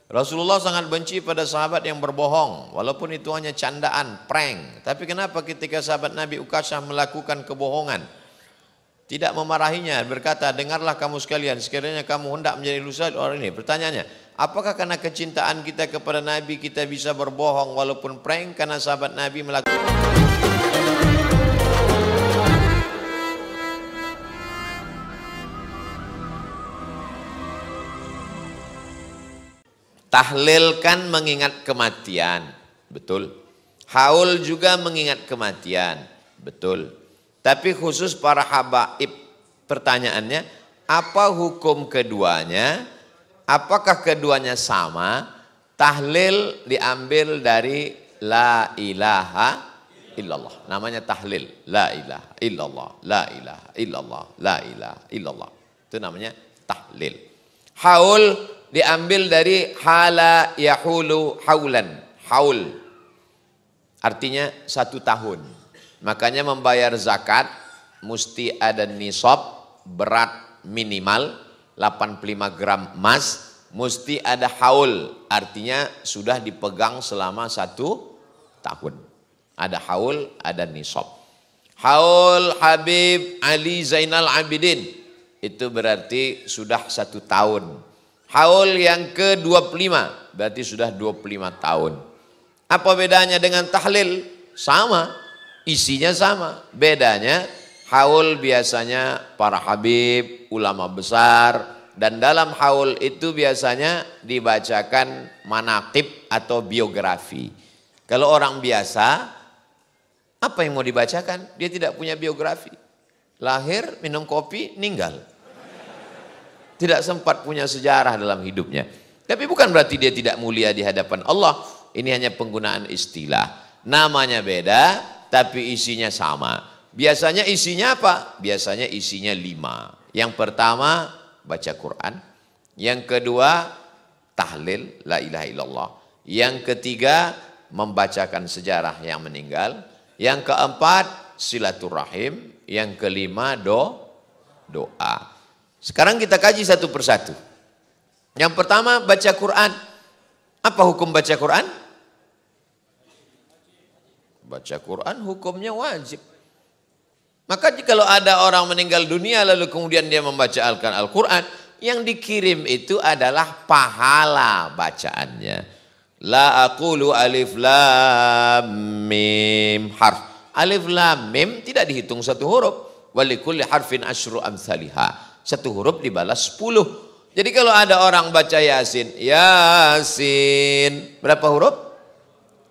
Rasulullah sangat benci pada sahabat yang berbohong, walaupun itu hanya candaan, prank. Tapi kenapa ketika sahabat Nabi Ukasyah melakukan kebohongan, tidak memarahinya, berkata, dengarlah kamu sekalian, sekiranya kamu hendak menjadi lusa orang ini. Pertanyaannya, apakah karena kecintaan kita kepada Nabi kita bisa berbohong walaupun prank karena sahabat Nabi melakukan? Tahlil kan mengingat kematian, betul. Haul juga mengingat kematian, betul. Tapi khusus para habaib, pertanyaannya, apa hukum keduanya? Apakah keduanya sama? Tahlil diambil dari la ilaha illallah. Namanya tahlil, la ilaha illallah, la ilaha illallah, la ilaha illallah. Itu namanya tahlil. Haul diambil dari hala yahulu haulan. Haul artinya 1 tahun. Makanya membayar zakat mesti ada nisab, berat minimal 85 gram emas, mesti ada haul, artinya sudah dipegang selama 1 tahun. Ada haul, ada nisab. Haul Habib Ali Zainal Abidin itu berarti sudah 1 tahun. Haul yang ke-25 berarti sudah 25 tahun. Apa bedanya dengan tahlil? Sama, isinya sama. Bedanya haul biasanya para habib, ulama besar, dan dalam haul itu biasanya dibacakan manaqib atau biografi. Kalau orang biasa, apa yang mau dibacakan? Dia tidak punya biografi. Lahir, minum kopi, meninggal. Tidak sempat punya sejarah dalam hidupnya. Tapi bukan berarti dia tidak mulia di hadapan Allah. Ini hanya penggunaan istilah. Namanya beda, tapi isinya sama. Biasanya isinya apa? Biasanya isinya 5. Yang pertama, baca Quran. Yang kedua, tahlil, la ilaha illallah. Yang ketiga, membacakan sejarah yang meninggal. Yang keempat, silaturahim. Yang kelima, doa. Sekarang kita kaji satu persatu. Yang pertama, baca Quran. Apa hukum baca Quran? Baca Quran hukumnya wajib. Maka kalau ada orang meninggal dunia lalu kemudian dia membaca Al-Quran, yang dikirim itu adalah pahala bacaannya. La aqulu alif lam mim harf. Alif lam mim tidak dihitung 1 huruf. Walikulli harfin asyru amsalihah. 1 huruf dibalas 10. Jadi kalau ada orang baca Yasin, Yasin, berapa huruf?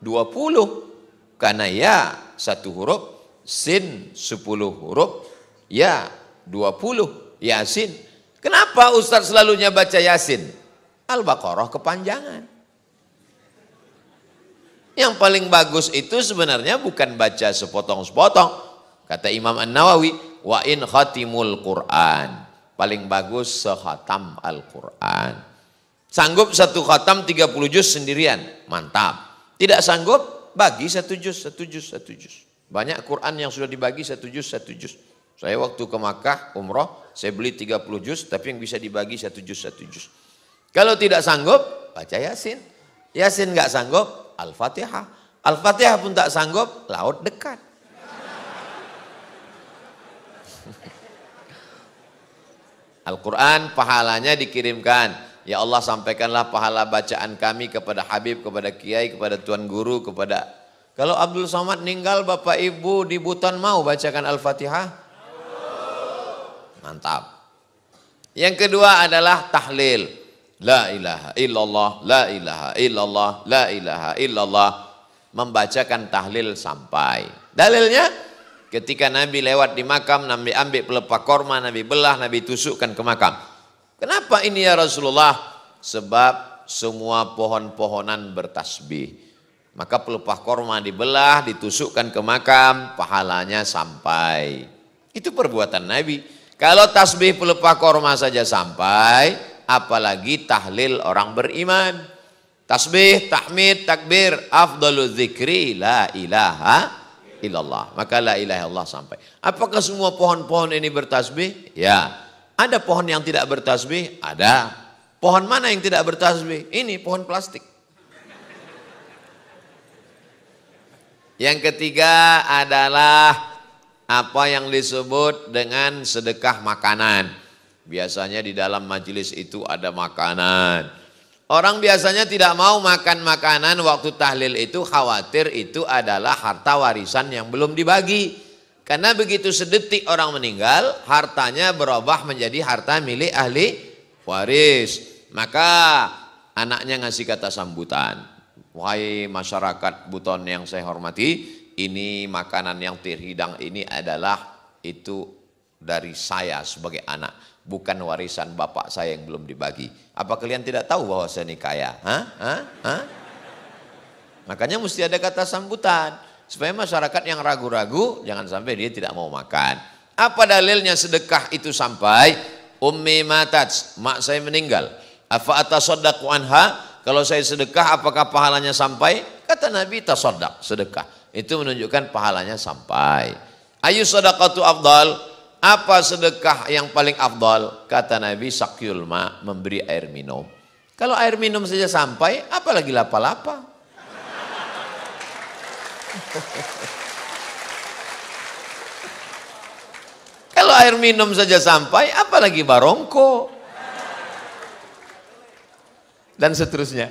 20. Karena ya 1 huruf, sin 10 huruf, ya 20, Yasin. Kenapa Ustaz selalunya baca Yasin? Al-Baqarah kepanjangan. Yang paling bagus itu sebenarnya bukan baca sepotong-sepotong. Kata Imam An-Nawawi, wa in khatimul Qur'an. Paling bagus sekhatam Al-Quran. Sanggup 1 khatam 30 juz sendirian, mantap. Tidak sanggup, bagi 1 juz. Banyak Quran yang sudah dibagi 1 juz. Saya waktu ke Makkah umroh, saya beli 30 juz, tapi yang bisa dibagi 1 juz. Kalau tidak sanggup, baca Yasin. Yasin nggak sanggup, Al-Fatihah. Al-Fatihah pun tak sanggup, laut dekat. Al-Quran pahalanya dikirimkan. Ya Allah, sampaikanlah pahala bacaan kami kepada Habib, kepada Kiai, kepada Tuan Guru, kepada... Kalau Abdul Somad meninggal, Bapak Ibu di Buton mau bacakan Al-Fatihah? Mantap. Yang kedua adalah tahlil. La ilaha illallah, la ilaha illallah, la ilaha illallah. Membacakan tahlil sampai. Dalilnya? Ketika Nabi lewat di makam, Nabi ambil pelepah korma, Nabi belah, Nabi tusukkan ke makam. Kenapa ini ya Rasulullah? Sebab semua pohon-pohonan bertasbih. Maka pelepah korma dibelah, ditusukkan ke makam, pahalanya sampai. Itu perbuatan Nabi. Kalau tasbih pelepah korma saja sampai, apalagi tahlil orang beriman. Tasbih, tahmid, takbir, afdalu dzikri la ilaha illallah. Maka la ilaha illallah sampai. Apakah semua pohon-pohon ini bertasbih? Ya. Ada pohon yang tidak bertasbih? Ada. Pohon mana yang tidak bertasbih? Ini pohon plastik. Yang ketiga adalah apa yang disebut dengan sedekah makanan. Biasanya di dalam majelis itu ada makanan. Orang biasanya tidak mau makan makanan waktu tahlil itu, khawatir itu adalah harta warisan yang belum dibagi. Karena begitu sedetik orang meninggal, hartanya berubah menjadi harta milik ahli waris. Maka anaknya ngasih kata sambutan. Wahai masyarakat Buton yang saya hormati, ini makanan yang terhidang ini adalah itu dari saya sebagai anak, bukan warisan bapak saya yang belum dibagi. Apa kalian tidak tahu bahwa saya ini kaya? Makanya mesti ada kata sambutan supaya masyarakat yang ragu-ragu jangan sampai dia tidak mau makan. Apa dalilnya sedekah itu sampai? Ummi matat, mak saya meninggal. Afa atasaddaqu anha? Kalau saya sedekah apakah pahalanya sampai? Kata Nabi tasaddaq, sedekah. Itu menunjukkan pahalanya sampai. Ayu sadaqatu afdal? Apa sedekah yang paling afdal? Kata Nabi sakyul ma, memberi air minum. Kalau air minum saja sampai, apalagi lapa-lapa. Kalau air minum saja sampai, apalagi barongko. Dan seterusnya.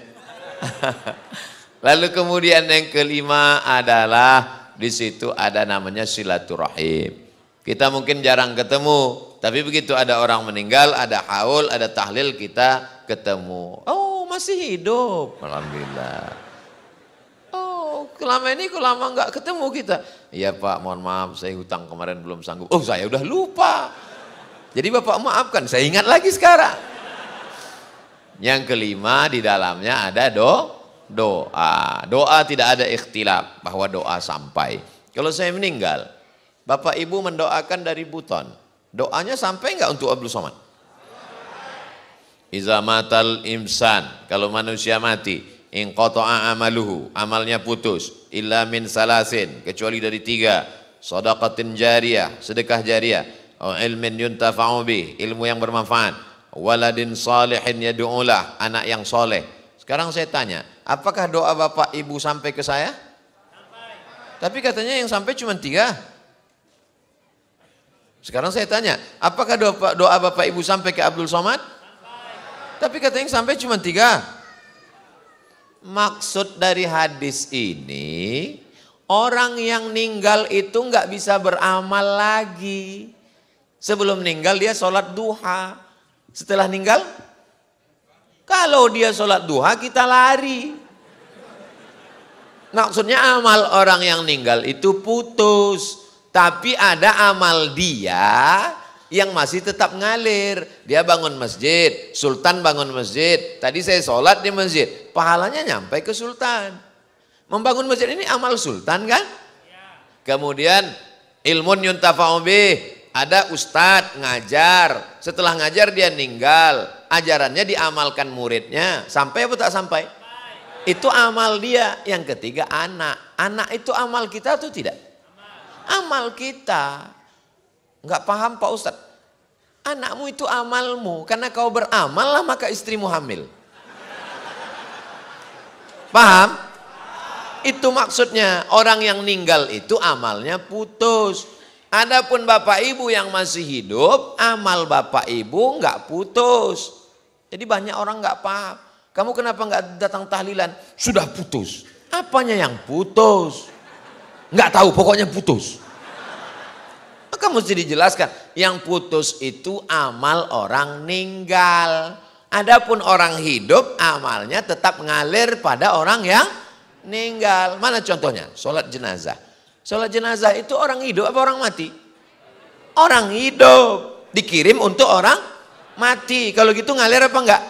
Lalu kemudian yang kelima adalah di situ ada namanya silaturahim. Kita mungkin jarang ketemu, tapi begitu ada orang meninggal, ada haul, ada tahlil, kita ketemu. Oh, masih hidup. Alhamdulillah. Oh, selama ini kok lama nggak ketemu kita. Iya Pak, mohon maaf, saya hutang kemarin belum sanggup. Oh, saya udah lupa. Jadi Bapak maafkan, saya ingat lagi sekarang. Yang kelima di dalamnya ada doa. Doa tidak ada ikhtilaf bahwa doa sampai. Kalau saya meninggal, Bapak Ibu mendoakan dari Buton, doanya sampai enggak untuk Abdul Somad? Iza matal imsan, kalau manusia mati, in qata'a amaluhu, amalnya putus, illa min salasin, kecuali dari 3, shadaqatin jariyah, sedekah jariyah, au ilmin yuntafa'u bih, ilmu yang bermanfaat, waladin salihin yad'ulah, anak yang soleh. Sekarang saya tanya, apakah doa Bapak Ibu sampai ke saya? Sampai. Tapi katanya yang sampai cuma 3. Sekarang saya tanya, apakah doa Bapak Ibu sampai ke Abdul Somad? Sampai. Tapi katanya yang sampai cuma 3. Maksud dari hadis ini, orang yang meninggal itu nggak bisa beramal lagi. Sebelum meninggal dia sholat duha. Setelah meninggal, kalau dia sholat duha kita lari. Maksudnya amal orang yang meninggal itu putus. Tapi ada amal dia yang masih tetap ngalir. Dia bangun masjid, Sultan bangun masjid. Tadi saya sholat di masjid, pahalanya nyampe ke Sultan. Membangun masjid ini amal Sultan kan? Kemudian ilmun yuntafa'u bih. Ada ustadz ngajar, setelah ngajar dia meninggal, ajarannya diamalkan muridnya, sampai apa tak sampai? Itu amal dia. Yang ketiga anak, anak itu amal kita atau tidak? Amal kita. Enggak paham Pak Ustadz? Anakmu itu amalmu, karena kau beramal lah maka istrimu hamil. Paham? Itu maksudnya, orang yang meninggal itu amalnya putus. Adapun Bapak Ibu yang masih hidup, amal Bapak Ibu enggak putus. Jadi banyak orang enggak paham. Kamu kenapa enggak datang tahlilan? Sudah putus. Apanya yang putus? Enggak tahu, pokoknya putus. Maka mesti dijelaskan, yang putus itu amal orang meninggal. Adapun orang hidup, amalnya tetap ngalir pada orang yang meninggal. Mana contohnya? Sholat jenazah. Sholat jenazah itu orang hidup apa orang mati? Orang hidup. Dikirim untuk orang mati. Kalau gitu ngalir apa enggak?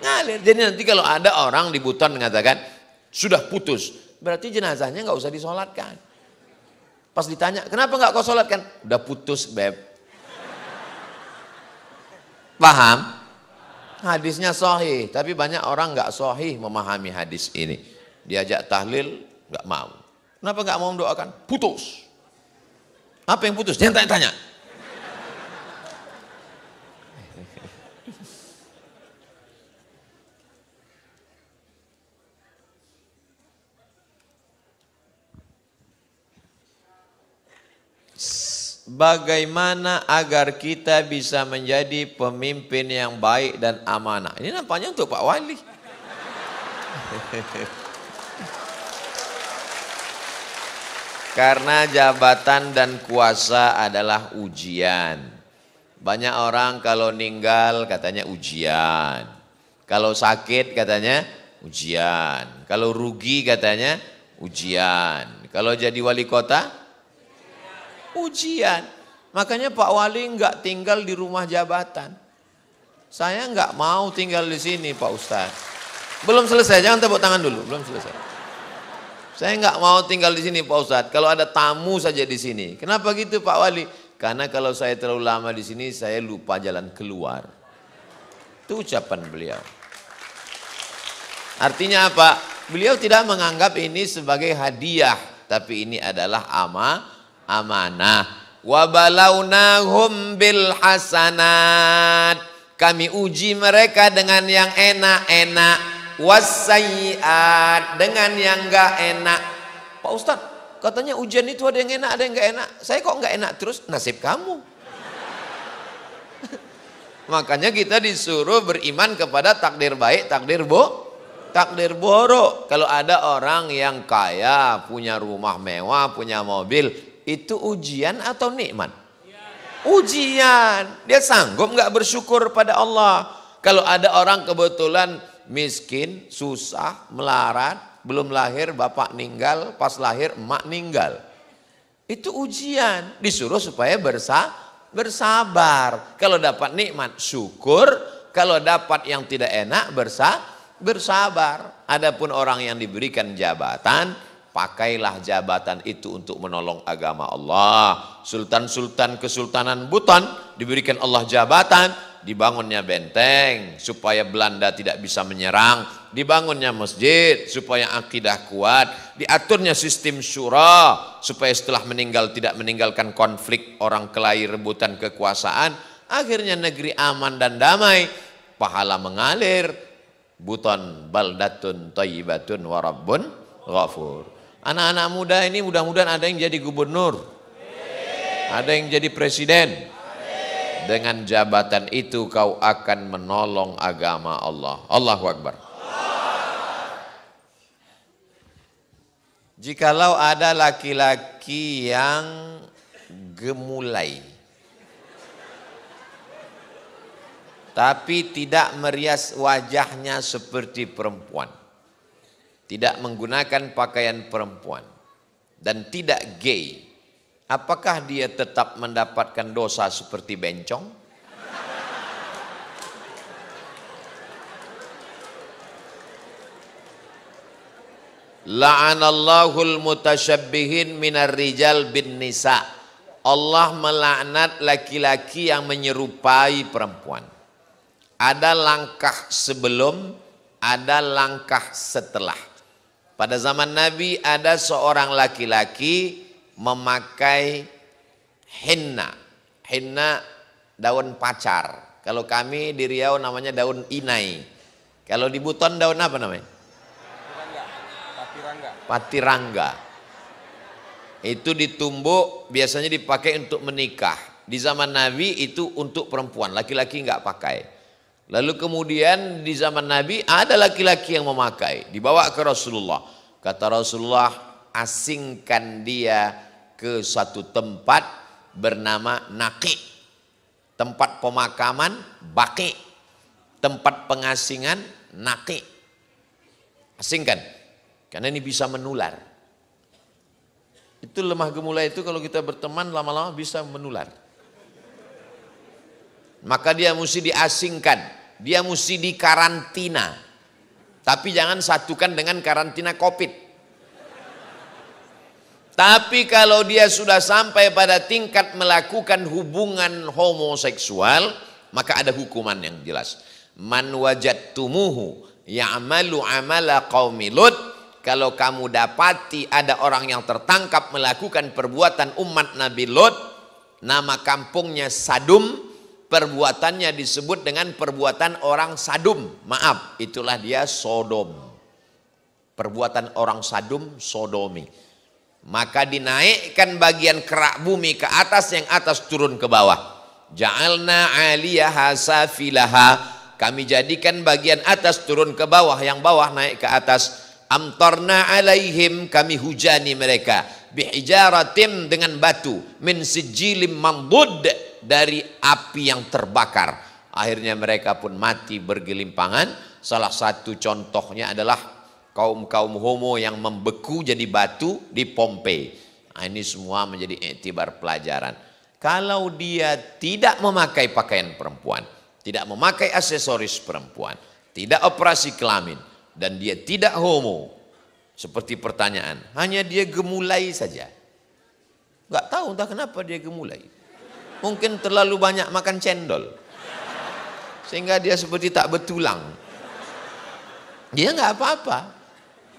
Ngalir. Jadi nanti kalau ada orang di Buton mengatakan sudah putus, berarti jenazahnya enggak usah disolatkan. Pas ditanya, kenapa enggak kau solatkan? Udah putus beb. Paham? Hadisnya sahih, tapi banyak orang enggak sahih memahami hadis ini. Diajak tahlil enggak mau. Kenapa enggak mau mendoakan? Putus. Apa yang putus? Jangan tanya-tanya. bagaimana agar kita bisa menjadi pemimpin yang baik dan amanah. Ini nampaknya untuk Pak Wali. Karena jabatan dan kuasa adalah ujian. Banyak orang kalau ninggal katanya ujian. Kalau sakit katanya ujian. Kalau rugi katanya ujian. Kalau jadi wali kota ujian. Makanya Pak Wali enggak tinggal di rumah jabatan. Saya enggak mau tinggal di sini Pak Ustadz. Belum selesai, jangan tepuk tangan dulu, belum selesai. Saya enggak mau tinggal di sini Pak Ustadz. Kalau ada tamu saja di sini. Kenapa gitu Pak Wali? Karena kalau saya terlalu lama di sini, saya lupa jalan keluar. Itu ucapan beliau. Artinya apa? Beliau tidak menganggap ini sebagai hadiah, tapi ini adalah amanah. Wa balawnahum bil hasanat. Kami uji mereka dengan yang enak-enak. Wassayiat, dengan yang enggak enak. Pak Ustadz, katanya ujian itu ada yang enak, ada yang enggak enak. Saya kok enggak enak terus? Nasib kamu. Makanya kita disuruh beriman kepada takdir baik, takdir buruk. Kalau ada orang yang kaya, punya rumah mewah, punya mobil, itu ujian atau nikmat? Ujian. Dia sanggup enggak bersyukur pada Allah. Kalau ada orang kebetulan miskin, susah, melarat, belum lahir bapak ninggal, pas lahir emak ninggal. Itu ujian, disuruh supaya bersabar. Kalau dapat nikmat syukur, kalau dapat yang tidak enak bersabar. Adapun orang yang diberikan jabatan, pakailah jabatan itu untuk menolong agama Allah. Sultan-sultan Kesultanan Buton diberikan Allah jabatan, dibangunnya benteng supaya Belanda tidak bisa menyerang, dibangunnya masjid supaya akidah kuat, diaturnya sistem syura supaya setelah meninggal tidak meninggalkan konflik orang kelahi rebutan kekuasaan, akhirnya negeri aman dan damai, pahala mengalir. Buton baldatun thayyibatun wa rabbun ghafur. Anak-anak muda ini mudah-mudahan ada yang jadi gubernur, ada yang jadi presiden. Dengan jabatan itu kau akan menolong agama Allah. Allahu Akbar. Jikalau ada laki-laki yang gemulai, tapi tidak merias wajahnya seperti perempuan, tidak menggunakan pakaian perempuan, dan tidak gay, apakah dia tetap mendapatkan dosa seperti bencong? La'anallahul mutasyabbihin minar rijal bin nisa. Allah melaknat laki-laki yang menyerupai perempuan. Ada langkah sebelum, ada langkah setelah. Pada zaman Nabi ada seorang laki-laki memakai henna. Henna daun pacar. Kalau kami di Riau namanya daun inai. Kalau di Buton daun apa namanya? Patirangga. Itu ditumbuk, biasanya dipakai untuk menikah. Di zaman Nabi itu untuk perempuan, laki-laki enggak pakai. Lalu kemudian di zaman Nabi ada laki-laki yang memakai, dibawa ke Rasulullah. Kata Rasulullah, asingkan dia ke satu tempat bernama Naqi, tempat pemakaman Baqi, tempat pengasingan Naqi. Asingkan, karena ini bisa menular. Itu lemah gemulai itu kalau kita berteman lama-lama bisa menular. Maka dia mesti diasingkan, dia mesti dikarantina. Tapi jangan satukan dengan karantina COVID. Tapi kalau dia sudah sampai pada tingkat melakukan hubungan homoseksual, maka ada hukuman yang jelas. Man wajadtumuhu ya'malu amala qaumi Lut. Kalau kamu dapati ada orang yang tertangkap melakukan perbuatan umat Nabi Lut, nama kampungnya Sadum, perbuatannya disebut dengan perbuatan orang Sadum. Maaf, itulah dia Sodom. Perbuatan orang Sadum, sodomi. Maka dinaikkan bagian kerak bumi ke atas, yang atas turun ke bawah. Ja'alna 'aliyaha safilaha, kami jadikan bagian atas turun ke bawah, yang bawah naik ke atas. Amtarna 'alaihim, kami hujani mereka, bihijaratim, dengan batu, min sijjilim mandud, dari api yang terbakar. Akhirnya mereka pun mati bergelimpangan. Salah satu contohnya adalah kaum homo yang membeku jadi batu di Pompei. Nah, ini semua menjadi iktibar pelajaran. Kalau dia tidak memakai pakaian perempuan, tidak memakai aksesoris perempuan, tidak operasi kelamin, dan dia tidak homo, seperti pertanyaan, hanya dia gemulai saja. Nggak tahu entah kenapa dia gemulai. Mungkin terlalu banyak makan cendol, sehingga dia seperti tak bertulang. Dia nggak apa-apa.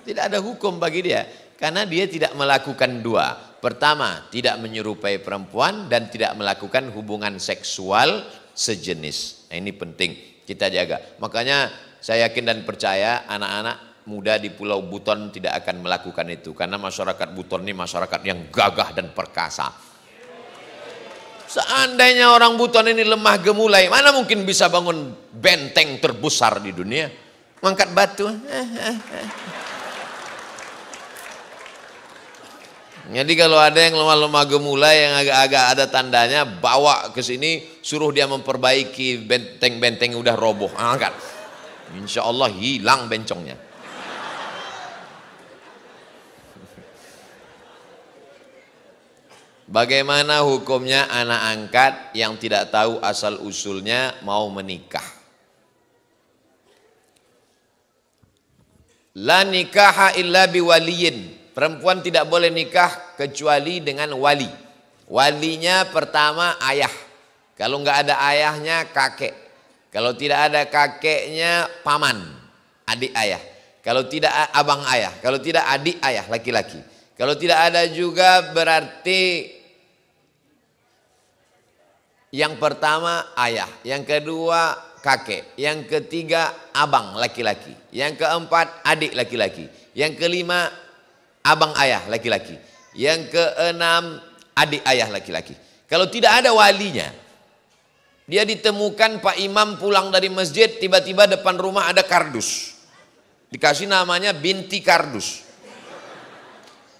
Tidak ada hukum bagi dia, karena dia tidak melakukan dua. Pertama, tidak menyerupai perempuan, dan tidak melakukan hubungan seksual sejenis. Nah, ini penting kita jaga. Makanya saya yakin dan percaya anak-anak muda di Pulau Buton tidak akan melakukan itu, karena masyarakat Buton ini masyarakat yang gagah dan perkasa. Seandainya orang Buton ini lemah gemulai, mana mungkin bisa bangun benteng terbesar di dunia? Mengangkat batu. Jadi kalau ada yang lemah-lemah gemulai yang agak-agak ada tandanya, bawa ke sini, suruh dia memperbaiki benteng-benteng yang udah roboh, angkat. Insya Allah hilang bencongnya. Bagaimana hukumnya anak angkat yang tidak tahu asal usulnya mau menikah? La nikaha illa biwaliyin. Perempuan tidak boleh nikah kecuali dengan wali. Walinya pertama ayah. Kalau nggak ada ayahnya kakek. Kalau tidak ada kakeknya paman, adik ayah. Kalau tidak abang ayah. Kalau tidak adik ayah laki-laki. Kalau tidak ada juga berarti yang pertama ayah, yang kedua kakek, yang ketiga abang laki-laki, yang keempat adik laki-laki, yang kelima abang ayah laki-laki, yang keenam adik ayah laki-laki. Kalau tidak ada walinya, dia ditemukan Pak Imam pulang dari masjid, tiba-tiba depan rumah ada kardus, dikasih namanya binti kardus.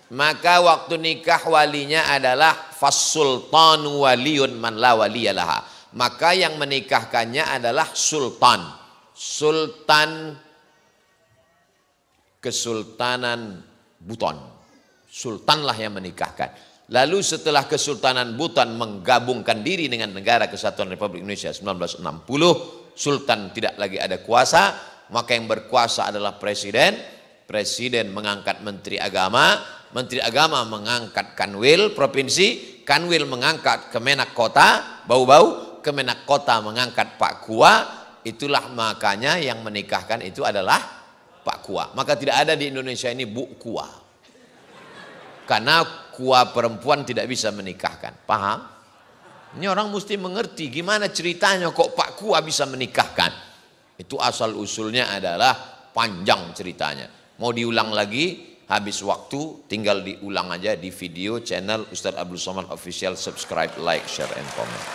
Maka waktu nikah walinya adalah fassultanu waliyun man la waliyalaha. Maka yang menikahkannya adalah sultan. Sultan Kesultanan Buton. Sultanlah yang menikahkan. Lalu setelah Kesultanan Buton menggabungkan diri dengan Negara Kesatuan Republik Indonesia 1960, sultan tidak lagi ada kuasa, maka yang berkuasa adalah presiden. Presiden mengangkat menteri agama, menteri agama mengangkat kanwil provinsi, kanwil mengangkat kemenak kota, bau-bau, kemenak kota mengangkat Pak Kua. Itulah makanya yang menikahkan itu adalah Pak Kua. Maka tidak ada di Indonesia ini Bu Kua, karena Kua perempuan tidak bisa menikahkan. Paham? Ini orang mesti mengerti gimana ceritanya kok Pak Kua bisa menikahkan. Itu asal usulnya adalah panjang ceritanya. Mau diulang lagi, habis waktu, tinggal diulang aja di video channel Ustadz Abdul Somad Official. Subscribe, like, share, and comment.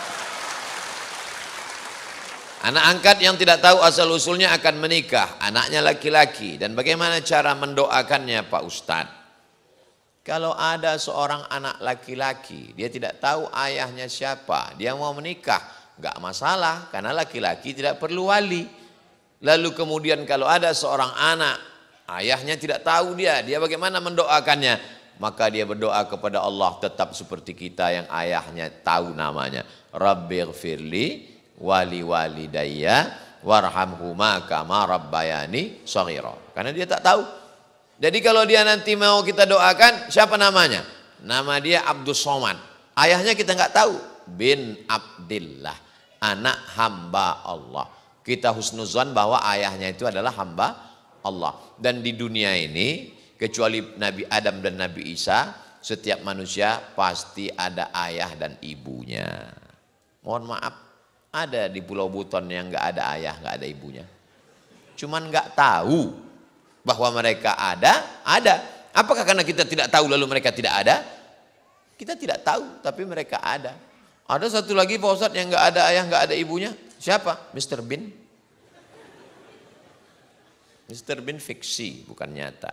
Anak angkat yang tidak tahu asal usulnya akan menikah, anaknya laki-laki, dan bagaimana cara mendoakannya Pak Ustadz? Kalau ada seorang anak laki-laki, dia tidak tahu ayahnya siapa, dia mau menikah, nggak masalah, karena laki-laki tidak perlu wali. Lalu kemudian kalau ada seorang anak, ayahnya tidak tahu dia bagaimana mendoakannya? Maka dia berdoa kepada Allah tetap seperti kita yang ayahnya tahu namanya. Rabbighfirli wali walidayya warhamhuma kama rabbayani shaghira. Karena dia tak tahu. Jadi kalau dia nanti mau kita doakan, siapa namanya? Nama dia Abdul Somad. Ayahnya kita nggak tahu. Bin Abdillah, anak hamba Allah. Kita husnuzan bahwa ayahnya itu adalah hamba Allah. Dan di dunia ini, kecuali Nabi Adam dan Nabi Isa, setiap manusia pasti ada ayah dan ibunya. Mohon maaf, ada di Pulau Buton yang nggak ada ayah, nggak ada ibunya. Cuman nggak tahu bahwa mereka ada. Apakah karena kita tidak tahu lalu mereka tidak ada? Kita tidak tahu, tapi mereka ada. Ada satu lagi Pak Ustadz yang nggak ada ayah, nggak ada ibunya. Siapa? Mr. Bean. Mr. Bean fiksi, bukan nyata.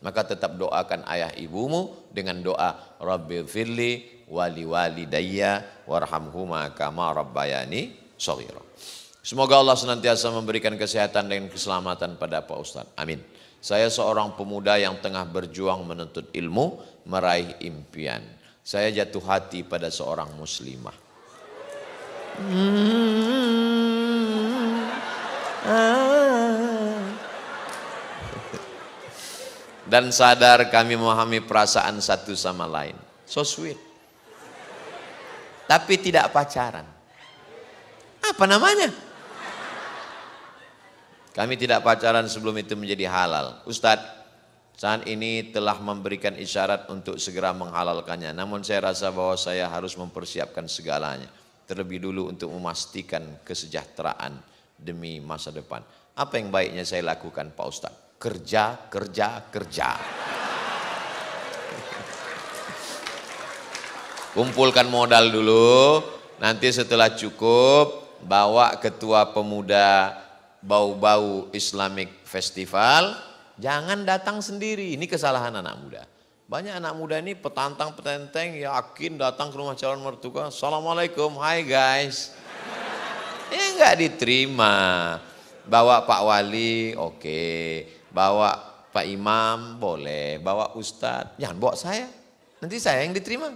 Maka tetap doakan ayah ibumu dengan doa Rabbil firli wali walidayya warhamhuma kama rabbayani shaghira. Semoga Allah senantiasa memberikan kesehatan dan keselamatan pada Pak Ustadz. Amin. Saya seorang pemuda yang tengah berjuang menuntut ilmu, meraih impian. Saya jatuh hati pada seorang muslimah. Dan sadar kami memahami perasaan satu sama lain. So sweet. Tapi tidak pacaran. Apa namanya? Kami tidak pacaran sebelum itu menjadi halal. Ustadz, saat ini telah memberikan isyarat untuk segera menghalalkannya. Namun saya rasa bahwa saya harus mempersiapkan segalanya. Terlebih dulu untuk memastikan kesejahteraan demi masa depan. Apa yang baiknya saya lakukan Pak Ustadz? Kerja, kerja, kerja. Kumpulkan modal dulu. Nanti setelah cukup, bawa ketua pemuda Bau-Bau Islamic Festival, jangan datang sendiri. Ini kesalahan anak muda. Banyak anak muda ini petantang-petenteng, yakin datang ke rumah calon mertua. Assalamualaikum, hai guys. Enggak diterima. Bawa Pak Wali, oke. Bawa Pak Imam, boleh. Bawa Ustadz, jangan bawa saya. Nanti saya yang diterima.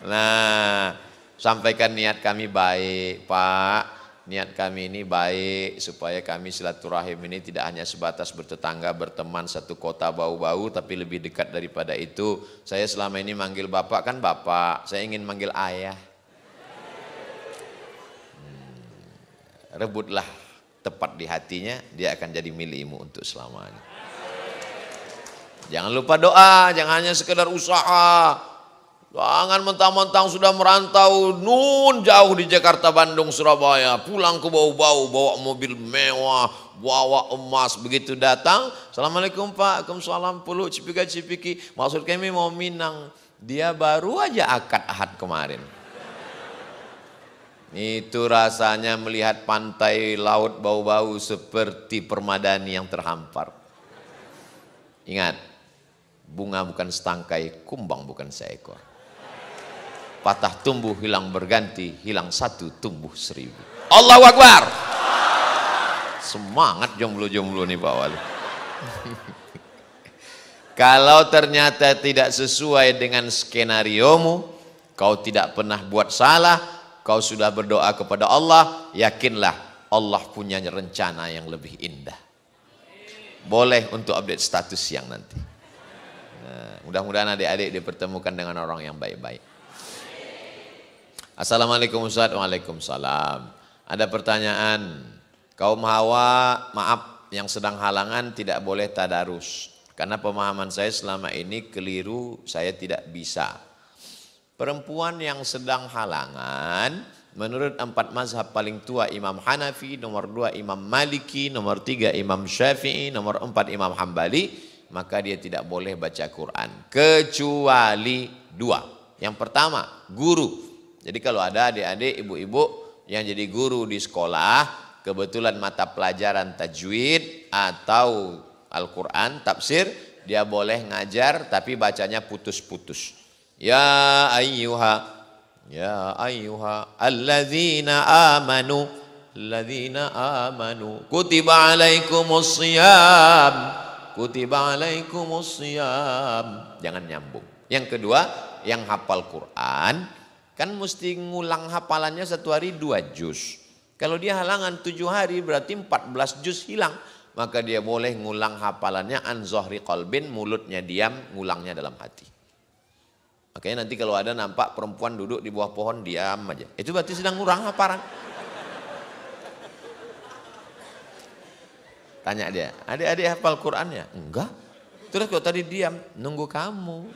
Nah, sampaikan niat kami baik, Pak. Niat kami ini baik supaya kami silaturahim ini tidak hanya sebatas bertetangga, berteman satu kota Bau-Bau, tapi lebih dekat daripada itu. Saya selama ini manggil Bapak kan Bapak, saya ingin manggil ayah. Rebutlah tepat di hatinya, dia akan jadi milikmu untuk selamanya. Jangan lupa doa, jangan hanya sekedar usaha. Jangan mentang-mentang sudah merantau nun jauh di Jakarta, Bandung, Surabaya, pulang ke Bau-Bau, bawa mobil mewah, bawa emas, begitu datang, Assalamualaikum Pak, Waalaikumsalam, puluh cipika-cipiki, maksud kami mau Minang, dia baru aja akad ahad kemarin. Itu rasanya melihat pantai laut Bau-Bau seperti permadani yang terhampar. Ingat, bunga bukan setangkai, kumbang bukan seekor. Patah tumbuh hilang berganti, hilang satu tumbuh seribu. Allahu Akbar. Semangat jomblo-jomblo nih Pak Wali. Kalau ternyata tidak sesuai dengan skenariomu, kau tidak pernah buat salah, kau sudah berdoa kepada Allah, yakinlah Allah punya rencana yang lebih indah. Boleh untuk update status siang nanti. Nah, mudah-mudahan adik-adik dipertemukan dengan orang yang baik-baik. Assalamualaikum Ustaz. Waalaikumsalam. Ada pertanyaan, kaum Hawa, maaf, yang sedang halangan tidak boleh tadarus. Karena pemahaman saya selama ini keliru, saya tidak bisa. Perempuan yang sedang halangan, menurut 4 mazhab paling tua Imam Hanafi, nomor 2 Imam Maliki, nomor 3 Imam Syafi'i, nomor 4 Imam Hambali, maka dia tidak boleh baca Quran. Kecuali 2. Yang pertama, guru. Jadi kalau ada adik-adik, ibu-ibu yang jadi guru di sekolah, kebetulan mata pelajaran tajwid atau Al-Quran, tafsir, dia boleh ngajar tapi bacanya putus-putus. Ya ayyuha alladzina amanu kutiba alaikumus siyam. Jangan nyambung. Yang kedua, yang hafal Quran kan mesti ngulang hafalannya 1 hari 2 juz. Kalau dia halangan 7 hari berarti 14 juz hilang. Maka dia boleh ngulang hafalannya an zohri qalbin, mulutnya diam, ngulangnya dalam hati. Makanya nanti kalau ada nampak perempuan duduk di bawah pohon diam aja, itu berarti sedang ngulang hafalan. Tanya dia, adik-adik hafal Qurannya? Enggak. Terus kok tadi diam? Nunggu kamu.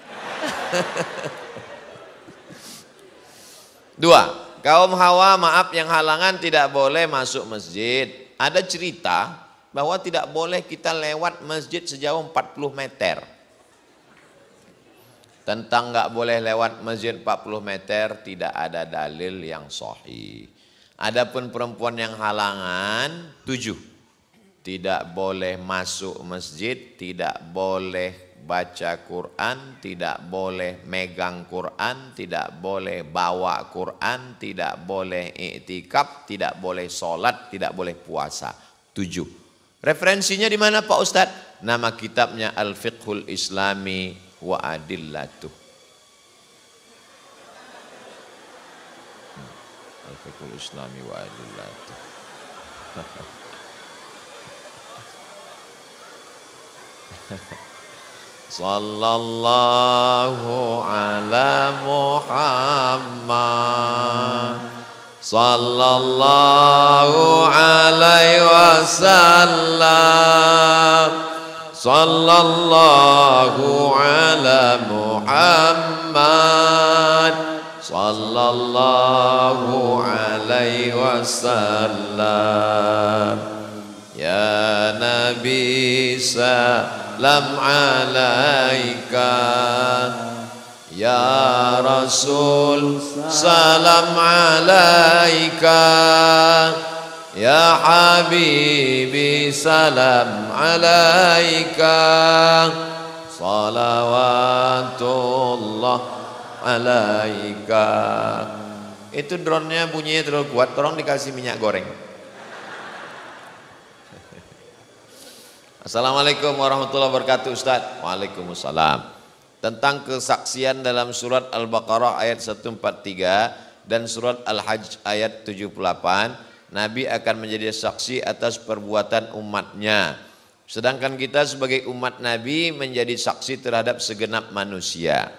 2. Kaum Hawa, maaf, yang halangan tidak boleh masuk masjid. Ada cerita bahwa tidak boleh kita lewat masjid sejauh 40 meter. Tentang nggak boleh lewat masjid 40 meter tidak ada dalil yang sahih. Adapun perempuan yang halangan 7. Tidak boleh masuk masjid, tidak boleh baca Quran, tidak boleh megang Quran, tidak boleh bawa Quran, tidak boleh iktikaf, tidak boleh sholat, tidak boleh puasa. 7. Referensinya di mana Pak Ustadz? Nama kitabnya Al-Fiqhul Islami wa Adillatuh. Al-Fiqhul Islami wa Adillatuh. Sallallahu ala Muhammad, sallallahu alaihi wasallam, sallallahu ala Muhammad, sallallahu alaihi wasallam. Ya Nabi salam alaika, ya Rasul salam alaika, ya Habibi salam alaika, salawatullah alaika. Itu drone-nya bunyinya terlalu kuat, tolong dikasih minyak goreng. Assalamualaikum warahmatullahi wabarakatuh Ustaz. Waalaikumsalam. Tentang kesaksian dalam surat Al-Baqarah ayat 143 dan surat Al-Hajj ayat 78, Nabi akan menjadi saksi atas perbuatan umatnya. Sedangkan kita sebagai umat Nabi menjadi saksi terhadap segenap manusia.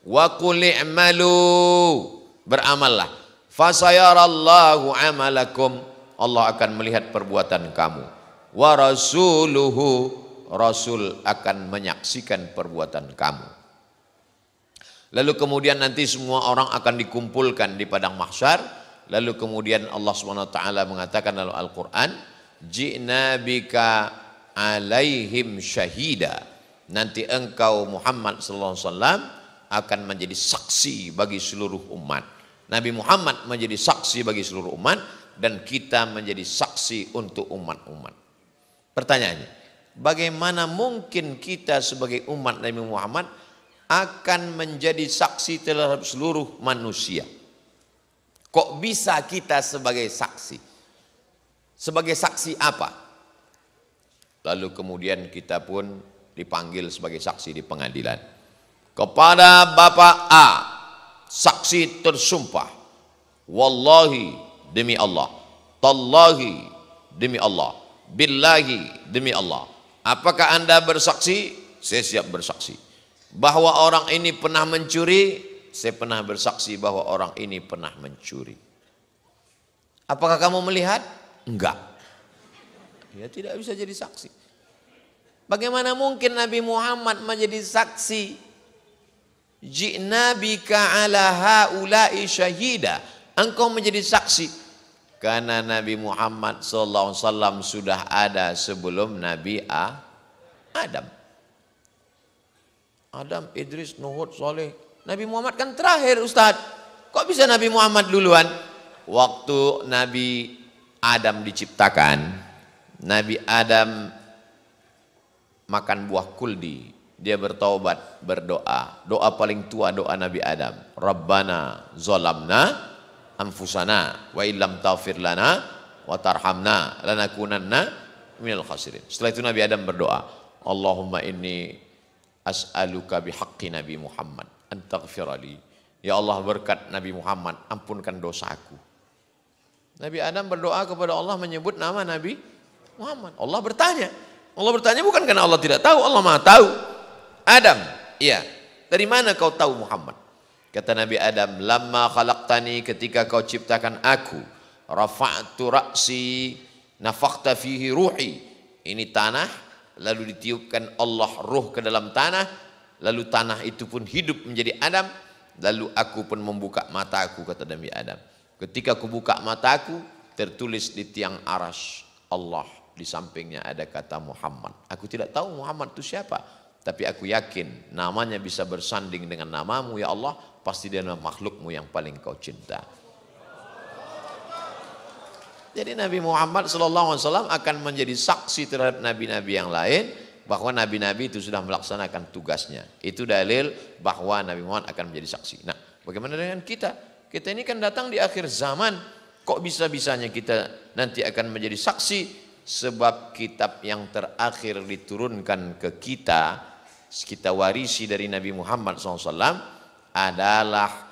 Wa qul i'malu, beramallah. Fasayarallahu amalakum, Allah akan melihat perbuatan kamu. Wa rasuluhu, Rasul akan menyaksikan perbuatan kamu. Lalu kemudian nanti semua orang akan dikumpulkan di padang mahsyar. Lalu kemudian Allah SWT mengatakan dalam Al-Quran, Ji'na bika alaihim syahida. Nanti engkau Muhammad SAW akan menjadi saksi bagi seluruh umat. Nabi Muhammad menjadi saksi bagi seluruh umat, dan kita menjadi saksi untuk umat-umat. Pertanyaannya, bagaimana mungkin kita sebagai umat Nabi Muhammad akan menjadi saksi terhadap seluruh manusia? Kok bisa kita sebagai saksi? Sebagai saksi apa? Lalu kemudian kita pun dipanggil sebagai saksi di pengadilan. Kepada Bapak A, saksi tersumpah, wallahi demi Allah, tallahi demi Allah, billahi demi Allah. Apakah Anda bersaksi? Saya siap bersaksi. Bahwa orang ini pernah mencuri, saya pernah bersaksi bahwa orang ini pernah mencuri. Apakah kamu melihat? Enggak. Ya tidak bisa jadi saksi. Bagaimana mungkin Nabi Muhammad menjadi saksi? Ji'na bika ala haula'i syahida. Engkau menjadi saksi. Karena Nabi Muhammad SAW sudah ada sebelum Nabi Adam. Adam, Idris, Nuh, Saleh. Nabi Muhammad kan terakhir Ustaz. Kok bisa Nabi Muhammad duluan? Waktu Nabi Adam diciptakan, Nabi Adam makan buah kuldi. Dia bertaubat, berdoa. Doa paling tua doa Nabi Adam. Rabbana zolamna anfusana wa illam taghfir lana wa tarhamna lanakunanna minal khasirin. Setelah itu Nabi Adam berdoa, Allahumma inni as'aluka bihaqqi Nabi Muhammad an taghfirali. Ya Allah, berkat Nabi Muhammad ampunkan dosaku. Nabi Adam berdoa kepada Allah menyebut nama Nabi Muhammad. Allah bertanya bukan karena Allah tidak tahu, Allah Maha tahu. Adam, iya, dari mana kau tahu Muhammad? Kata Nabi Adam, lamma khalaqtani, ketika kau ciptakan aku, rafa'tu ra'si, nafakhta fihi ruhi. Ini tanah, lalu ditiupkan Allah ruh ke dalam tanah, lalu tanah itu pun hidup menjadi Adam, lalu aku pun membuka mataku, kata Nabi Adam. Ketika aku buka mataku, tertulis di tiang arasy Allah, di sampingnya ada kata Muhammad. Aku tidak tahu Muhammad itu siapa, tapi aku yakin namanya bisa bersanding dengan namamu ya Allah, pasti dia adalah makhlukmu yang paling kau cinta. Jadi Nabi Muhammad SAW akan menjadi saksi terhadap nabi-nabi yang lain, bahwa nabi-nabi itu sudah melaksanakan tugasnya. Itu dalil bahwa Nabi Muhammad akan menjadi saksi. Nah, bagaimana dengan kita? Kita ini kan datang di akhir zaman. Kok bisa-bisanya kita nanti akan menjadi saksi? Sebab kitab yang terakhir diturunkan ke kita warisi dari Nabi Muhammad SAW adalah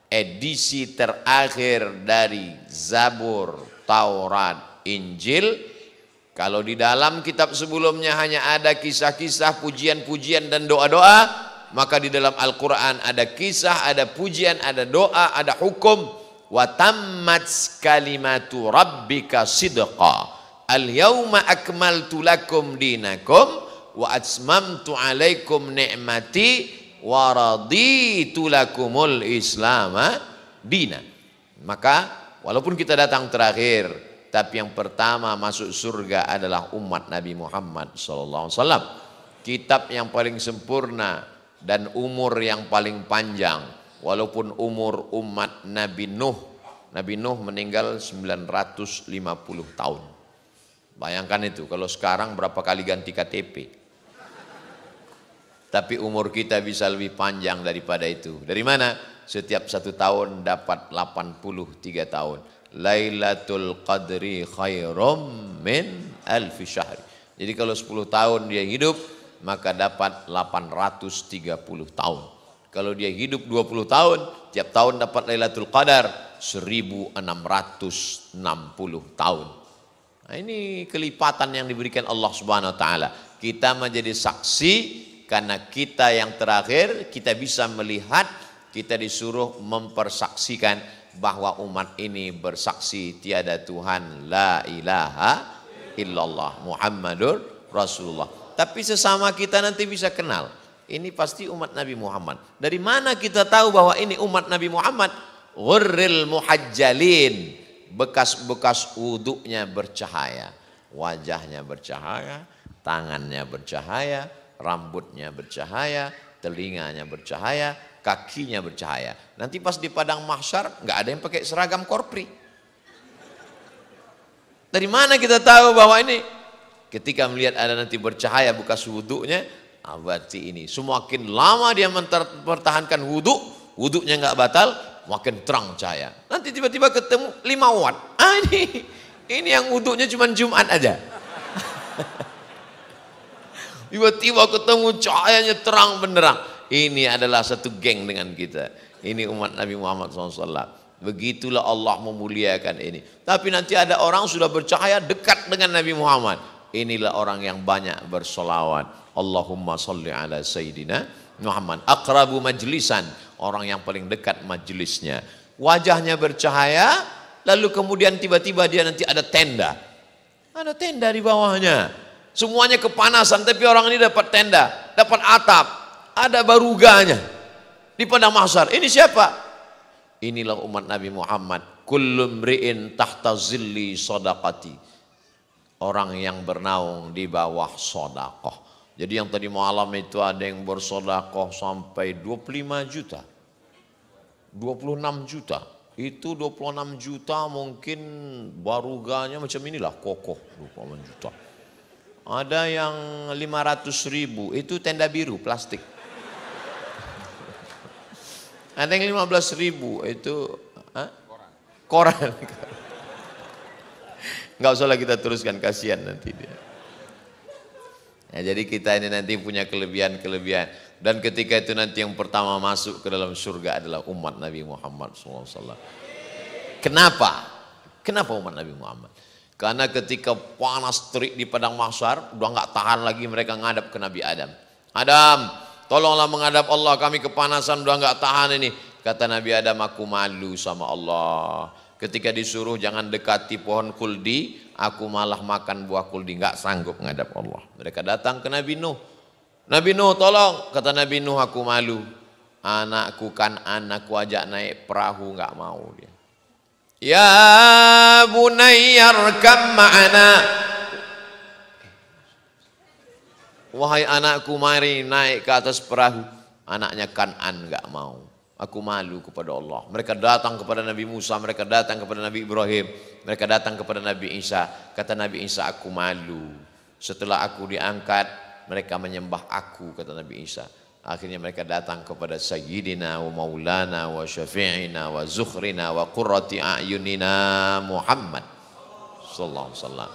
edisi terakhir dari Zabur, Taurat, Injil. Kalau di dalam kitab sebelumnya hanya ada kisah-kisah, pujian-pujian dan doa-doa, maka di dalam Al-Quran ada kisah, ada pujian, ada doa, ada hukum. Wa tammat kalimatu rabbika sidqa. Al-yawma akmaltu lakum dinakum wa atmamtu alaikum ni'mati wa raditu lakumul islama dina. Maka walaupun kita datang terakhir, tapi yang pertama masuk surga adalah umat Nabi Muhammad SAW. Kitab yang paling sempurna dan umur yang paling panjang. Walaupun umur umat Nabi Nuh meninggal 950 tahun. Bayangkan itu, kalau sekarang berapa kali ganti KTP. Tapi umur kita bisa lebih panjang daripada itu. Dari mana? Setiap 1 tahun dapat 83 tahun. Lailatul Qadri khairum min alfi syahri. Jadi kalau 10 tahun dia hidup, maka dapat 830 tahun. Kalau dia hidup 20 tahun, tiap tahun dapat Lailatul Qadar 1660 tahun. Nah, ini kelipatan yang diberikan Allah Subhanahu wa taala. Kita menjadi saksi karena kita yang terakhir, kita bisa melihat, kita disuruh mempersaksikan bahwa umat ini bersaksi tiada Tuhan la ilaha illallah Muhammadur Rasulullah. Tapi sesama kita nanti bisa kenal, ini pasti umat Nabi Muhammad. Dari mana kita tahu bahwa ini umat Nabi Muhammad? Ghurril muhajjalin, bekas-bekas wuduknya bercahaya, wajahnya bercahaya, tangannya bercahaya, rambutnya bercahaya, telinganya bercahaya, kakinya bercahaya. Nanti pas di padang mahsyar nggak ada yang pakai seragam korpri. Dari mana kita tahu bahwa ini? Ketika melihat ada nanti bercahaya bekas wuduknya, berarti ini. Semakin lama dia mempertahankan wuduknya nggak batal, makin terang cahaya. Nanti tiba-tiba ketemu 5 watt. Ini yang wuduknya cuma Jumat aja. Tiba-tiba ketemu cahayanya terang benderang. Ini adalah satu geng dengan kita. Ini umat Nabi Muhammad SAW. Begitulah Allah memuliakan ini. Tapi nanti ada orang sudah bercahaya dekat dengan Nabi Muhammad. Inilah orang yang banyak bersolawat. Allahumma salli ala Sayyidina Muhammad. Aqrabu majlisan. Orang yang paling dekat majlisnya. Wajahnya bercahaya. Lalu kemudian tiba-tiba dia nanti ada tenda. Ada tenda di bawahnya. Semuanya kepanasan. Tapi orang ini dapat tenda. Dapat atap. Ada baruganya di padang mahsyar. Ini siapa? Inilah umat Nabi Muhammad. Kullu mri'in tahta zilli sadaqati. Orang yang bernaung di bawah sedekah. Jadi yang tadi malam itu ada yang bersedekah sampai 25 juta. 26 juta. Itu 26 juta mungkin baruganya macam inilah, kokoh 26 juta. Ada yang 500.000, itu tenda biru plastik. Ada yang 15.000 itu koran. Nggak usah lah kita teruskan, kasihan nanti dia. Ya, jadi kita ini nanti punya kelebihan-kelebihan. Dan ketika itu nanti yang pertama masuk ke dalam surga adalah umat Nabi Muhammad SAW. Kenapa? Kenapa umat Nabi Muhammad? Karena ketika panas terik di padang mahsyar, udah nggak tahan lagi mereka ngadap ke Nabi Adam. Adam, tolonglah menghadap Allah, kami kepanasan, udah nggak tahan ini. Kata Nabi Adam, aku malu sama Allah. Ketika disuruh jangan dekati pohon kuldi, aku malah makan buah kuldi, nggak sanggup menghadap Allah. Mereka datang ke Nabi Nuh. Nabi Nuh, tolong. Kata Nabi Nuh, aku malu. Anakku kan anakku ajak naik perahu, nggak mau dia. Ya bunayyarkam ma'ana. wahai anakku mari naik ke atas perahu. Anaknya Kan'an enggak mau. Aku malu kepada Allah. Mereka datang kepada Nabi Musa, mereka datang kepada Nabi Ibrahim, mereka datang kepada Nabi Isa. Kata Nabi Isa, aku malu. Setelah aku diangkat, mereka menyembah aku, kata Nabi Isa. Akhirnya mereka datang kepada Sayyidina wa Maulana wa Syafi'ina wa Zukhrina wa Qurrati A'yunina Muhammad sallallahu alaihi wasallam.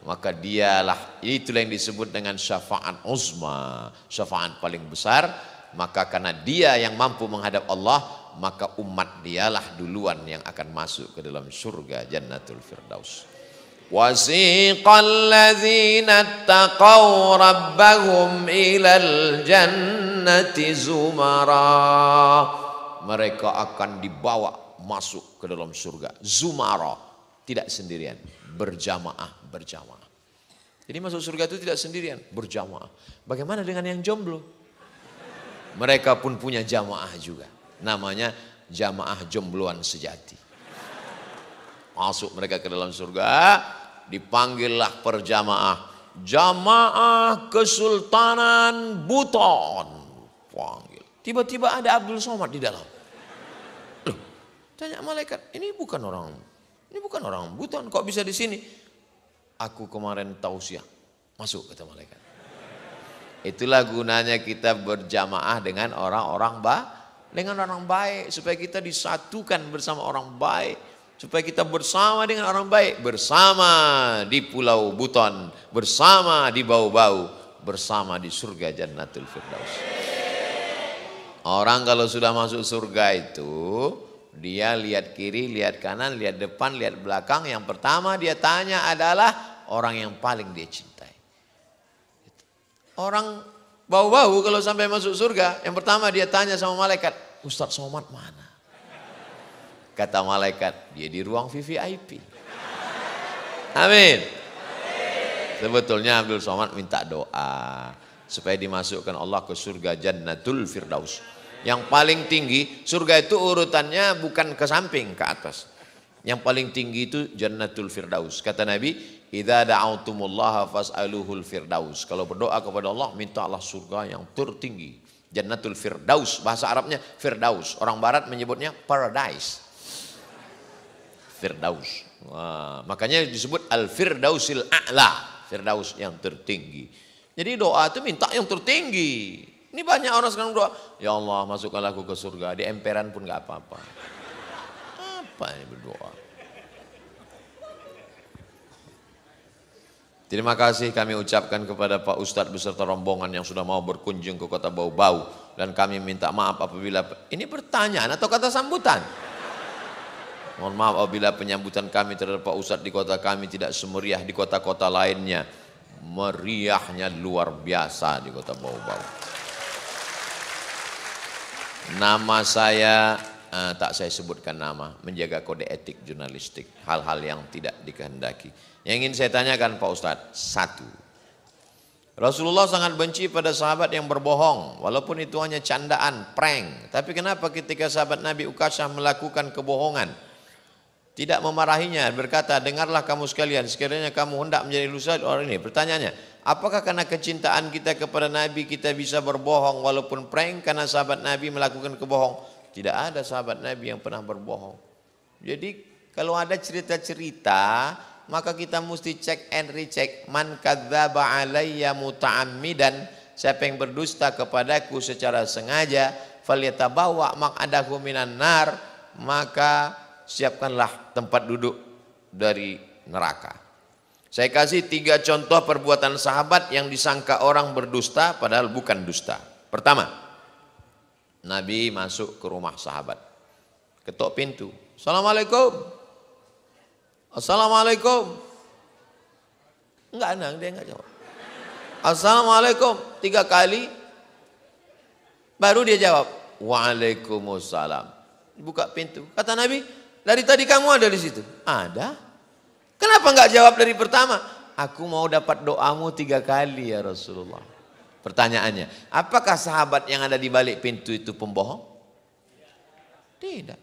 Maka dialah, itulah yang disebut dengan syafaat uzma, syafaat paling besar. Maka karena dia yang mampu menghadap Allah, maka umat dialah duluan yang akan masuk ke dalam surga Jannatul Firdaus. Wasiqal ladzina taqaw rabbahum ilal jannati zumara. Mereka akan dibawa masuk ke dalam surga zumara, tidak sendirian, berjamaah. Jadi masuk surga itu tidak sendirian, berjamaah. Bagaimana dengan yang jomblo? Mereka pun punya jamaah juga. Namanya jamaah jombloan sejati. Masuk mereka ke dalam surga, dipanggillah perjamaah. Jamaah Kesultanan Buton. Panggil. Tiba-tiba ada Abdul Somad di dalam. Loh, tanya malaikat, ini bukan orang Buton, kok bisa di sini? Aku kemarin tausiah. Masuk, kata malaikat. Itulah gunanya kita berjamaah dengan orang-orang baik, supaya kita disatukan bersama orang baik, supaya kita bersama dengan orang baik, bersama di Pulau Buton, bersama di Bau-Bau, bersama di surga Jannatul Firdaus. Orang kalau sudah masuk surga itu, dia lihat kiri, lihat kanan, lihat depan, lihat belakang. Yang pertama dia tanya adalah orang yang paling dia cintai. Orang Bau-Bau kalau sampai masuk surga, yang pertama dia tanya sama malaikat, Ustadz Somad mana? Kata malaikat, dia di ruang VVIP. Amin. Sebetulnya Abdul Somad minta doa supaya dimasukkan Allah ke surga Jannatul Firdaus. Yang paling tinggi, surga itu urutannya bukan ke samping, ke atas. Yang paling tinggi itu Jannatul Firdaus. Kata Nabi, idza da'autumullaha fas'aluhul firdaus. Kalau berdoa kepada Allah, minta Allah surga yang tertinggi. Jannatul Firdaus, bahasa Arabnya Firdaus. Orang barat menyebutnya paradise. Firdaus. Wah, makanya disebut Al-Firdausil A'la, Firdaus yang tertinggi. Jadi doa itu minta yang tertinggi. Ini banyak orang sekarang doa, ya Allah masukkan aku ke surga, di emperan pun gak apa-apa. Apa ini berdoa? Terima kasih kami ucapkan kepada Pak Ustadz beserta rombongan yang sudah mau berkunjung ke kota Bau-Bau. Dan kami minta maaf apabila ini pertanyaan atau kata sambutan. Mohon maaf apabila penyambutan kami terhadap Pak Ustadz di kota kami tidak semeriah di kota-kota lainnya. Meriahnya luar biasa di kota Bau-Bau. Nama saya, tak saya sebutkan nama, menjaga kode etik jurnalistik. Hal-hal yang tidak dikehendaki. Yang ingin saya tanyakan Pak Ustadz, satu. Rasulullah sangat benci pada sahabat yang berbohong. Walaupun itu hanya candaan, prank. Tapi kenapa ketika sahabat Nabi Ukasyah melakukan kebohongan, tidak memarahinya, berkata, dengarlah kamu sekalian, sekiranya kamu hendak menjadi lusa orang ini. Pertanyaannya, apakah karena kecintaan kita kepada Nabi kita bisa berbohong walaupun prank karena sahabat Nabi melakukan kebohong? Tidak ada sahabat Nabi yang pernah berbohong. Jadi kalau ada cerita-cerita, maka kita mesti cek and recheck. Man kadzdzaba alayya muta'ammidan, siapa yang berdusta kepadaku secara sengaja, falyatabawa maq'adahu minan nar, maka siapkanlah tempat duduk dari neraka. Saya kasih 3 contoh perbuatan sahabat yang disangka orang berdusta padahal bukan dusta. Pertama, Nabi masuk ke rumah sahabat, ketok pintu, Assalamualaikum. Assalamualaikum. Enggak, dia enggak jawab. Assalamualaikum 3 kali. Baru dia jawab, Waalaikumsalam. Buka pintu. Kata Nabi, dari tadi kamu ada di situ? Ada. Kenapa enggak jawab dari pertama? Aku mau dapat doamu 3 kali ya Rasulullah. Pertanyaannya, apakah sahabat yang ada di balik pintu itu pembohong? Tidak.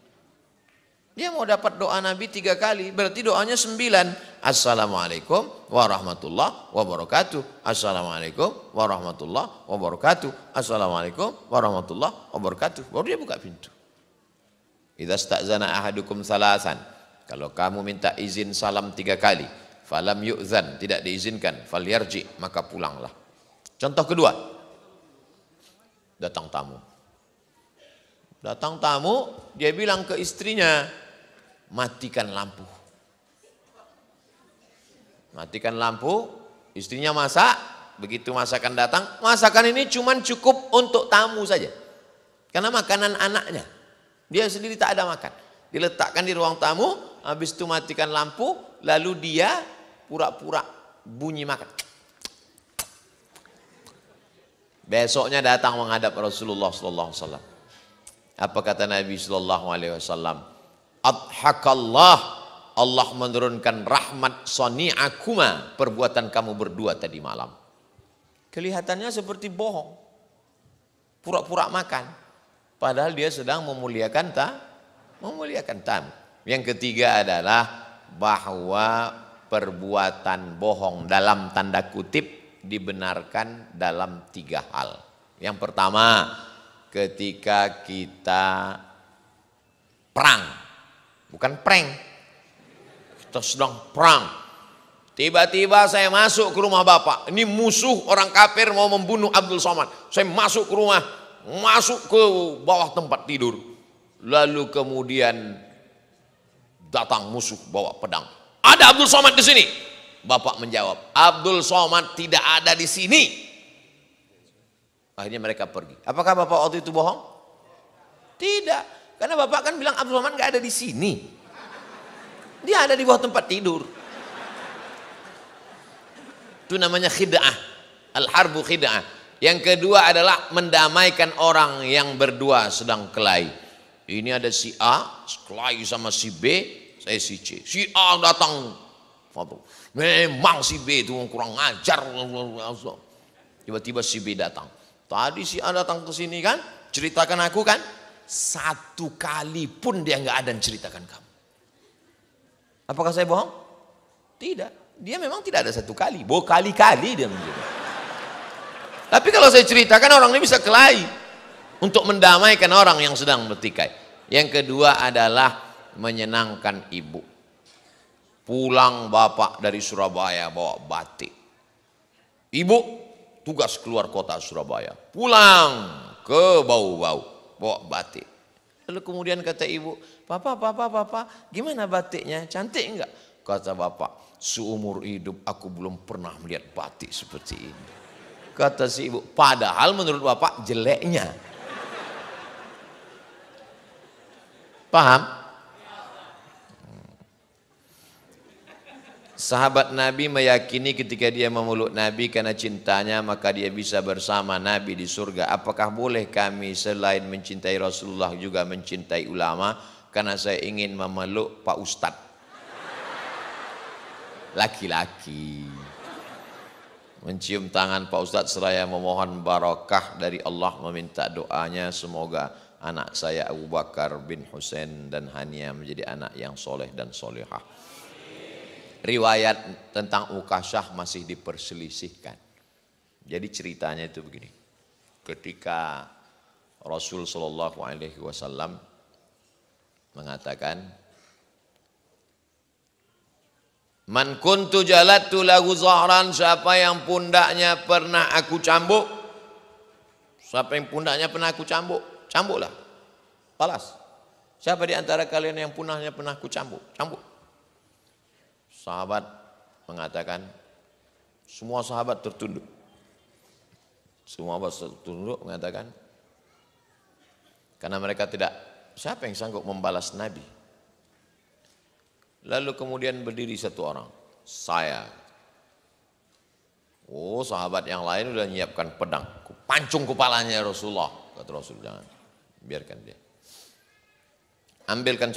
Dia mau dapat doa Nabi 3 kali, berarti doanya 9. Assalamualaikum warahmatullahi wabarakatuh. Assalamualaikum warahmatullahi wabarakatuh. Assalamualaikum warahmatullahi wabarakatuh. Baru dia buka pintu. Idza sta'zana ahadukum salasan. Kalau kamu minta izin salam 3 kali, falam yu'zan, tidak diizinkan, falyarji, maka pulanglah. Contoh kedua, datang tamu. Datang tamu, dia bilang ke istrinya, matikan lampu. Matikan lampu, istrinya masak, begitu masakan datang, masakan ini cuma cukup untuk tamu saja. Karena makanan anaknya, dia sendiri tak ada makan. Diletakkan di ruang tamu, habis itu matikan lampu, lalu dia pura-pura bunyi makan. Besoknya datang menghadap Rasulullah SAW. Apa kata Nabi SAW? Adhakallah, Allah menurunkan rahmat soni'akuma, perbuatan kamu berdua tadi malam. Kelihatannya seperti bohong, pura-pura makan, padahal dia sedang memuliakan tamu. Yang ketiga adalah bahwa perbuatan bohong dalam tanda kutip dibenarkan dalam 3 hal. Yang pertama, ketika kita perang. Bukan prank, kita sedang perang. Tiba-tiba saya masuk ke rumah bapak. Ini musuh orang kafir mau membunuh Abdul Somad. Saya masuk ke rumah, masuk ke bawah tempat tidur. Lalu kemudian datang musuh bawa pedang. Ada Abdul Somad di sini. Bapak menjawab, Abdul Somad tidak ada di sini. Akhirnya mereka pergi. Apakah bapak waktu itu bohong? Tidak. Karena bapak kan bilang Abdul Somad nggak ada di sini. Dia ada di bawah tempat tidur. Itu namanya khid'ah. Al-harbu khid'ah. Yang kedua adalah mendamaikan orang yang berdua sedang kelahi. Ini ada si A, kelahi sama si B, saya si C. Si A datang, memang si B itu kurang ngajar. Tiba-tiba si B datang. Tadi si A datang ke sini kan, ceritakan aku kan. 1 kali pun dia nggak ada yang ceritakan kamu. Apakah saya bohong? Tidak. Dia memang tidak ada 1 kali. Kali-kali dia menceritakan. Tapi kalau saya ceritakan, orang ini bisa kelahi. Untuk mendamaikan orang yang sedang bertikai. Yang kedua adalah menyenangkan ibu. Pulang bapak dari Surabaya bawa batik. Ibu tugas keluar kota Surabaya. Pulang ke bau-bau. Bawa batik. Lalu kemudian kata ibu, Papa, gimana batiknya? Cantik enggak? Kata bapak, seumur hidup aku belum pernah melihat batik seperti ini. Kata si ibu, padahal menurut bapak jeleknya. Paham? Sahabat Nabi meyakini ketika dia memeluk Nabi karena cintanya maka dia bisa bersama Nabi di surga. Apakah boleh kami selain mencintai Rasulullah juga mencintai ulama? Karena saya ingin memeluk Pak Ustadz. Laki-laki. Mencium tangan Pak Ustadz seraya memohon barakah dari Allah, meminta doanya semoga anak saya Abu Bakar bin Husain dan Hania menjadi anak yang soleh dan solehah. Riwayat tentang Ukasyah masih diperselisihkan. Jadi ceritanya itu begini. Ketika Rasul Shallallahu Alaihi Wasallam mengatakan, Man kuntu jalatu lahu zahran, siapa yang pundaknya pernah aku cambuk, siapa yang pundaknya pernah aku cambuk, cambuklah. Balas. Siapa di antara kalian yang pundaknya pernah aku cambuk, cambuk. Sahabat mengatakan, semua sahabat tertunduk. Semua sahabat tertunduk mengatakan, karena mereka tidak, siapa yang sanggup membalas Nabi? Lalu kemudian berdiri 1 orang, saya. Oh, sahabat yang lain sudah menyiapkan pedang, pancung kepalanya Rasulullah. Kata Rasul, jangan, biarkan dia. Ambilkan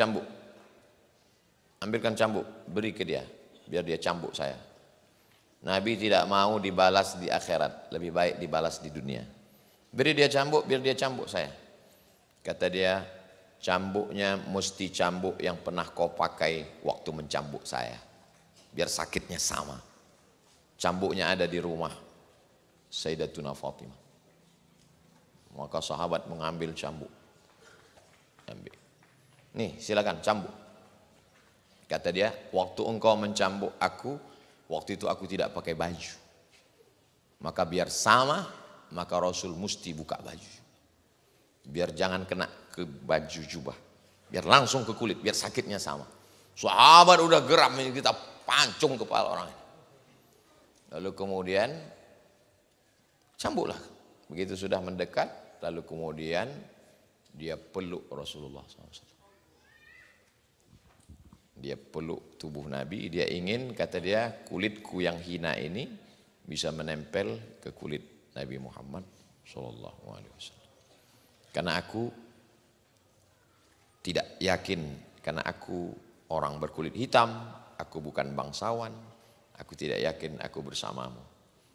cambuk, beri ke dia, biar dia cambuk saya. Nabi tidak mau dibalas di akhirat, lebih baik dibalas di dunia. Beri dia cambuk, biar dia cambuk saya. Kata dia, cambuknya mesti cambuk yang pernah kau pakai waktu mencambuk saya. Biar sakitnya sama. Cambuknya ada di rumah Sayyidatuna Fatimah. Maka sahabat mengambil cambuk. Ambil. Nih silakan cambuk. Kata dia, waktu engkau mencambuk aku, waktu itu aku tidak pakai baju. Maka biar sama, maka Rasul mesti buka baju. Biar jangan kena ke baju jubah. Biar langsung ke kulit, biar sakitnya sama. Sahabat udah geram, ini kita pancung kepala orang. Lalu kemudian cambuklah. Begitu sudah mendekat, lalu kemudian dia peluk Rasulullah SAW. Dia peluk tubuh Nabi, dia ingin, kata dia, kulitku yang hina ini bisa menempel ke kulit Nabi Muhammad SAW. Karena aku tidak yakin, karena aku orang berkulit hitam, aku bukan bangsawan, aku tidak yakin aku bersamamu.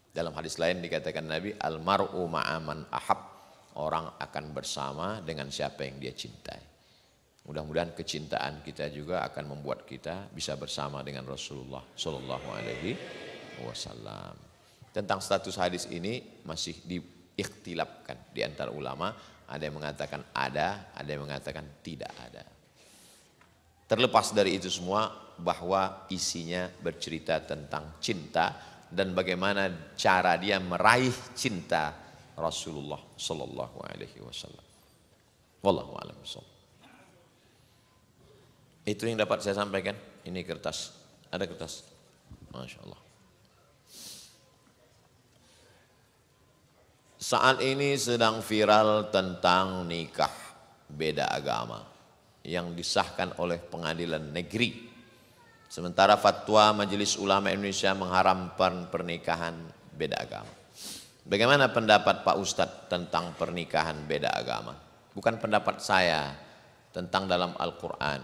Dalam hadis lain dikatakan Nabi, almar'u ma'aman ahab, orang akan bersama dengan siapa yang dia cintai. Mudah-mudahan kecintaan kita juga akan membuat kita bisa bersama dengan Rasulullah Sallallahu Alaihi Wasallam. Tentang status hadis ini masih diikhtilafkan di antara ulama. Ada yang mengatakan ada yang mengatakan tidak ada. Terlepas dari itu semua, bahwa isinya bercerita tentang cinta dan bagaimana cara dia meraih cinta Rasulullah Sallallahu Alaihi Wasallam. Wallahu a'lam bishawab. Itu yang dapat saya sampaikan. Ini kertas. Ada kertas. Masya Allah. Saat ini sedang viral tentang nikah beda agama yang disahkan oleh pengadilan negeri. Sementara fatwa Majelis Ulama Indonesia mengharamkan pernikahan beda agama. Bagaimana pendapat Pak Ustadz tentang pernikahan beda agama? Bukan pendapat saya, tentang dalam Al-Quran.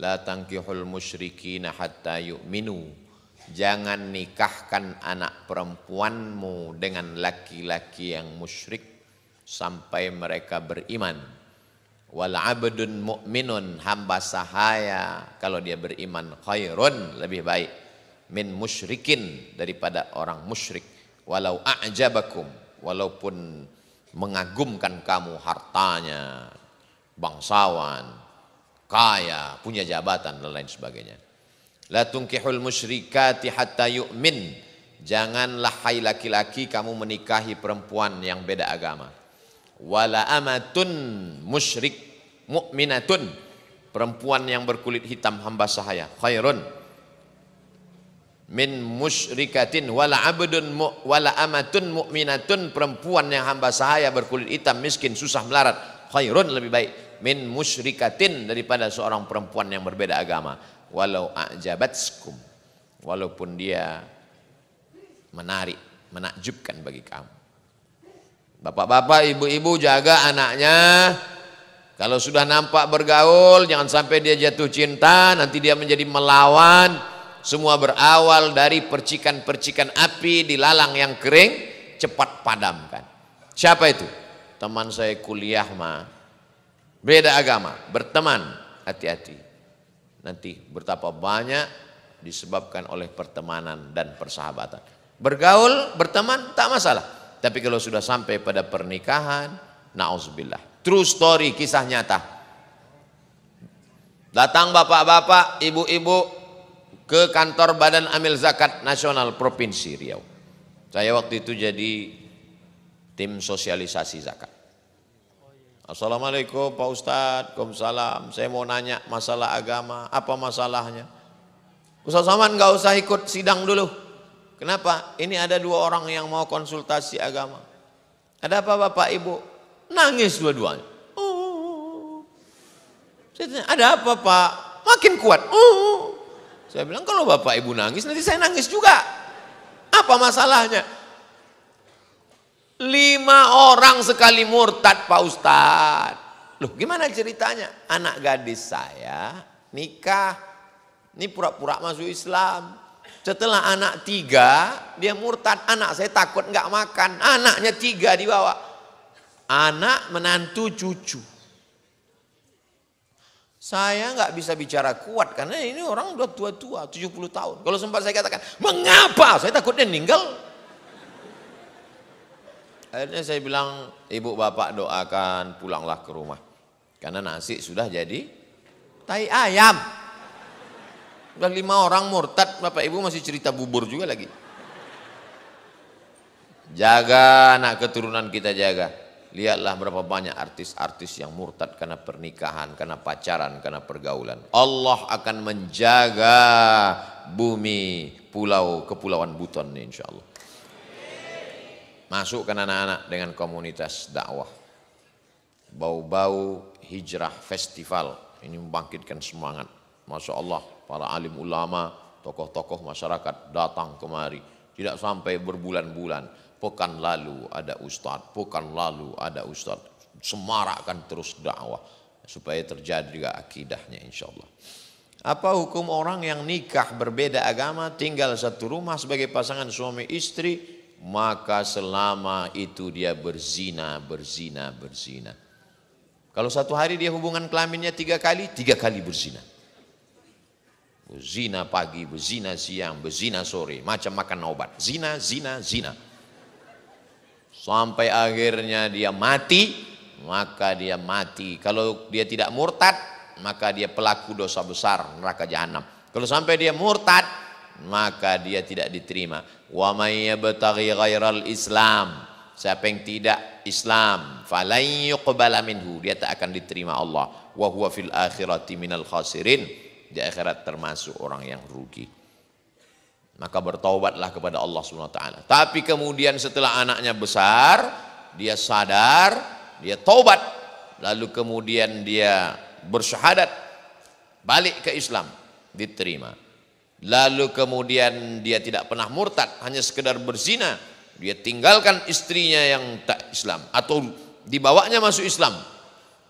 La tankihul musyrikina hatta yu'minu. Jangan nikahkan anak perempuanmu dengan laki-laki yang musyrik sampai mereka beriman. Wal abdun mu'minun, hamba sahaya kalau dia beriman, khairun, lebih baik, min musyrikin, daripada orang musyrik. Walau a'jabakum, walaupun mengagumkan kamu hartanya, bangsawan, kaya, punya jabatan dan lain sebagainya. La tunkihul musyrikati hatta yu'min. Janganlah hai laki-laki kamu menikahi perempuan yang beda agama. Wala amatun musyrik mu'minatun, perempuan yang berkulit hitam hamba sahaya, khairun min musyrikatin. Wala amatun mu'minatun, perempuan yang hamba sahaya berkulit hitam miskin susah melarat, khairun, lebih baik, min musyrikatin, daripada seorang perempuan yang berbeda agama. Walau a'jabatskum, walaupun dia menarik, menakjubkan bagi kamu. Bapak-bapak, ibu-ibu, jaga anaknya. Kalau sudah nampak bergaul, jangan sampai dia jatuh cinta, nanti dia menjadi melawan. Semua berawal dari percikan-percikan api di lalang yang kering, cepat padamkan. Siapa itu? Teman saya kuliah mah beda agama, berteman, hati-hati. Nanti betapa banyak disebabkan oleh pertemanan dan persahabatan. Bergaul, berteman, tak masalah. Tapi kalau sudah sampai pada pernikahan, na'udzubillah. True story, kisah nyata. Datang bapak-bapak, ibu-ibu ke kantor Badan Amil Zakat Nasional Provinsi Riau. Saya waktu itu jadi tim sosialisasi zakat. Assalamualaikum Pak Ustadz, Waalaikumsalam. Saya mau nanya masalah agama, apa masalahnya? Ustadz Saman gak usah ikut sidang dulu. Kenapa? Ini ada dua orang yang mau konsultasi agama. Ada apa Bapak Ibu? Nangis dua-duanya. Saya tanya, ada apa Pak? Makin kuat. Saya bilang kalau Bapak Ibu nangis nanti saya nangis juga. Apa masalahnya? 5 orang sekali murtad Pak Ustadz. Loh gimana ceritanya? Anak gadis saya nikah, ini pura-pura masuk Islam. Setelah anak 3 dia murtad. Anak saya takut nggak makan. Anaknya 3 dibawa. Anak, menantu, cucu. Saya nggak bisa bicara kuat karena ini orang udah tua-tua, 70 tahun. Kalau sempat saya katakan, mengapa? Saya takutnya meninggal. Akhirnya saya bilang, ibu bapak doakan pulanglah ke rumah. Karena nasi sudah jadi tai ayam. Udah 5 orang murtad, bapak ibu masih cerita bubur juga lagi. Jaga anak keturunan kita, jaga. Lihatlah berapa banyak artis-artis yang murtad karena pernikahan, karena pacaran, karena pergaulan. Allah akan menjaga bumi, kepulauan Buton ini insya Allah. Masukkan anak-anak dengan komunitas dakwah. Bau-bau hijrah festival. Ini membangkitkan semangat. Masya Allah, para alim ulama, tokoh-tokoh masyarakat datang kemari. Tidak sampai berbulan-bulan. Pekan lalu ada ustadz, pekan lalu ada ustadz. Semarakkan terus dakwah. Supaya terjadi juga akidahnya insya Allah. Apa hukum orang yang nikah berbeda agama, tinggal satu rumah sebagai pasangan suami istri, maka selama itu dia berzina. Kalau satu hari dia hubungan kelaminnya 3 kali, 3 kali berzina. Berzina pagi, berzina siang, berzina sore, macam makan obat. Zina. Sampai akhirnya dia mati, maka dia mati. Kalau dia tidak murtad, maka dia pelaku dosa besar, neraka jahanam. Kalau sampai dia murtad, maka dia tidak diterima. Wa may yabtaghi ghairal Islam, siapa yang tidak Islam, falan yuqbala minhu, dia tak akan diterima Allah. Wa huwa fil akhirati minal khasirin, di akhirat termasuk orang yang rugi. Maka bertaubatlah kepada Allah SWT. Tapi kemudian setelah anaknya besar, dia sadar, dia taubat, lalu kemudian dia bersyahadat, balik ke Islam, diterima. Lalu kemudian dia tidak pernah murtad, hanya sekedar berzina, dia tinggalkan istrinya yang tak Islam atau dibawanya masuk Islam.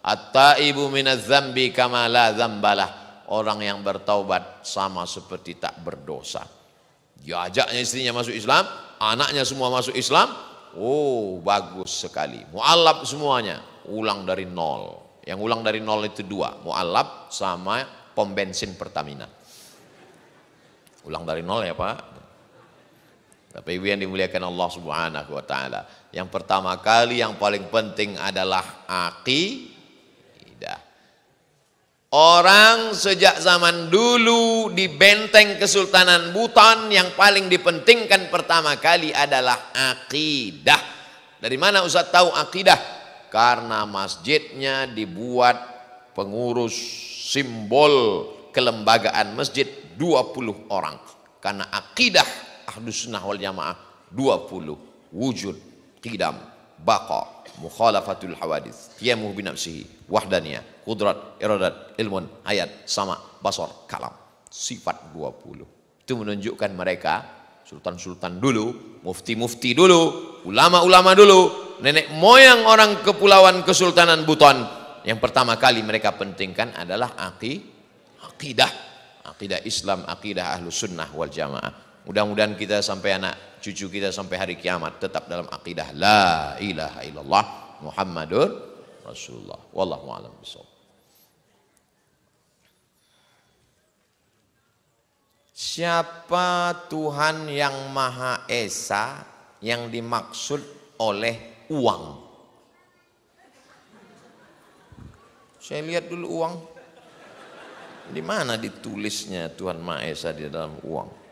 At-taibu minadz dzambi kama la dzambalah, orang yang bertaubat sama seperti tak berdosa. Dia ajaknya istrinya masuk Islam, anaknya semua masuk Islam. Oh, bagus sekali. Mu'allab semuanya, ulang dari nol. Yang ulang dari nol itu 2, mu'allab sama pom bensin Pertamina. Ulang dari nol ya Pak. Tapi ibu yang dimuliakan Allah Subhanahu wa taala, yang pertama kali yang paling penting adalah aqidah. Orang sejak zaman dulu di benteng Kesultanan Buton yang paling dipentingkan pertama kali adalah akidah. Dari mana Ustaz tahu akidah? Karena masjidnya dibuat pengurus simbol kelembagaan masjid 20 orang. Karena akidah Ahlus Sunnah wal Jamaah 20. Wujud, qidam, baqa, mukhalafatul hawadits, qiyamuh binafsihi, wahdaniyah, qudrat, iradat, ilmun, hayat, sama, basar, kalam. Sifat 20. Itu menunjukkan mereka, sultan-sultan dulu, mufti-mufti dulu, ulama-ulama dulu, nenek moyang orang kepulauan Kesultanan Buton, yang pertama kali mereka pentingkan adalah akidah. Akidah Islam, akidah Ahlus Sunnah wal Jamaah. Mudah-mudahan kita sampai anak cucu kita sampai hari kiamat tetap dalam akidah la ilaha illallah Muhammadur Rasulullah. Wallahu a'lam bishawab. Siapa Tuhan yang Maha Esa yang dimaksud oleh uang? Saya lihat dulu uang. Di mana ditulisnya Tuhan Maha Esa di dalam uang?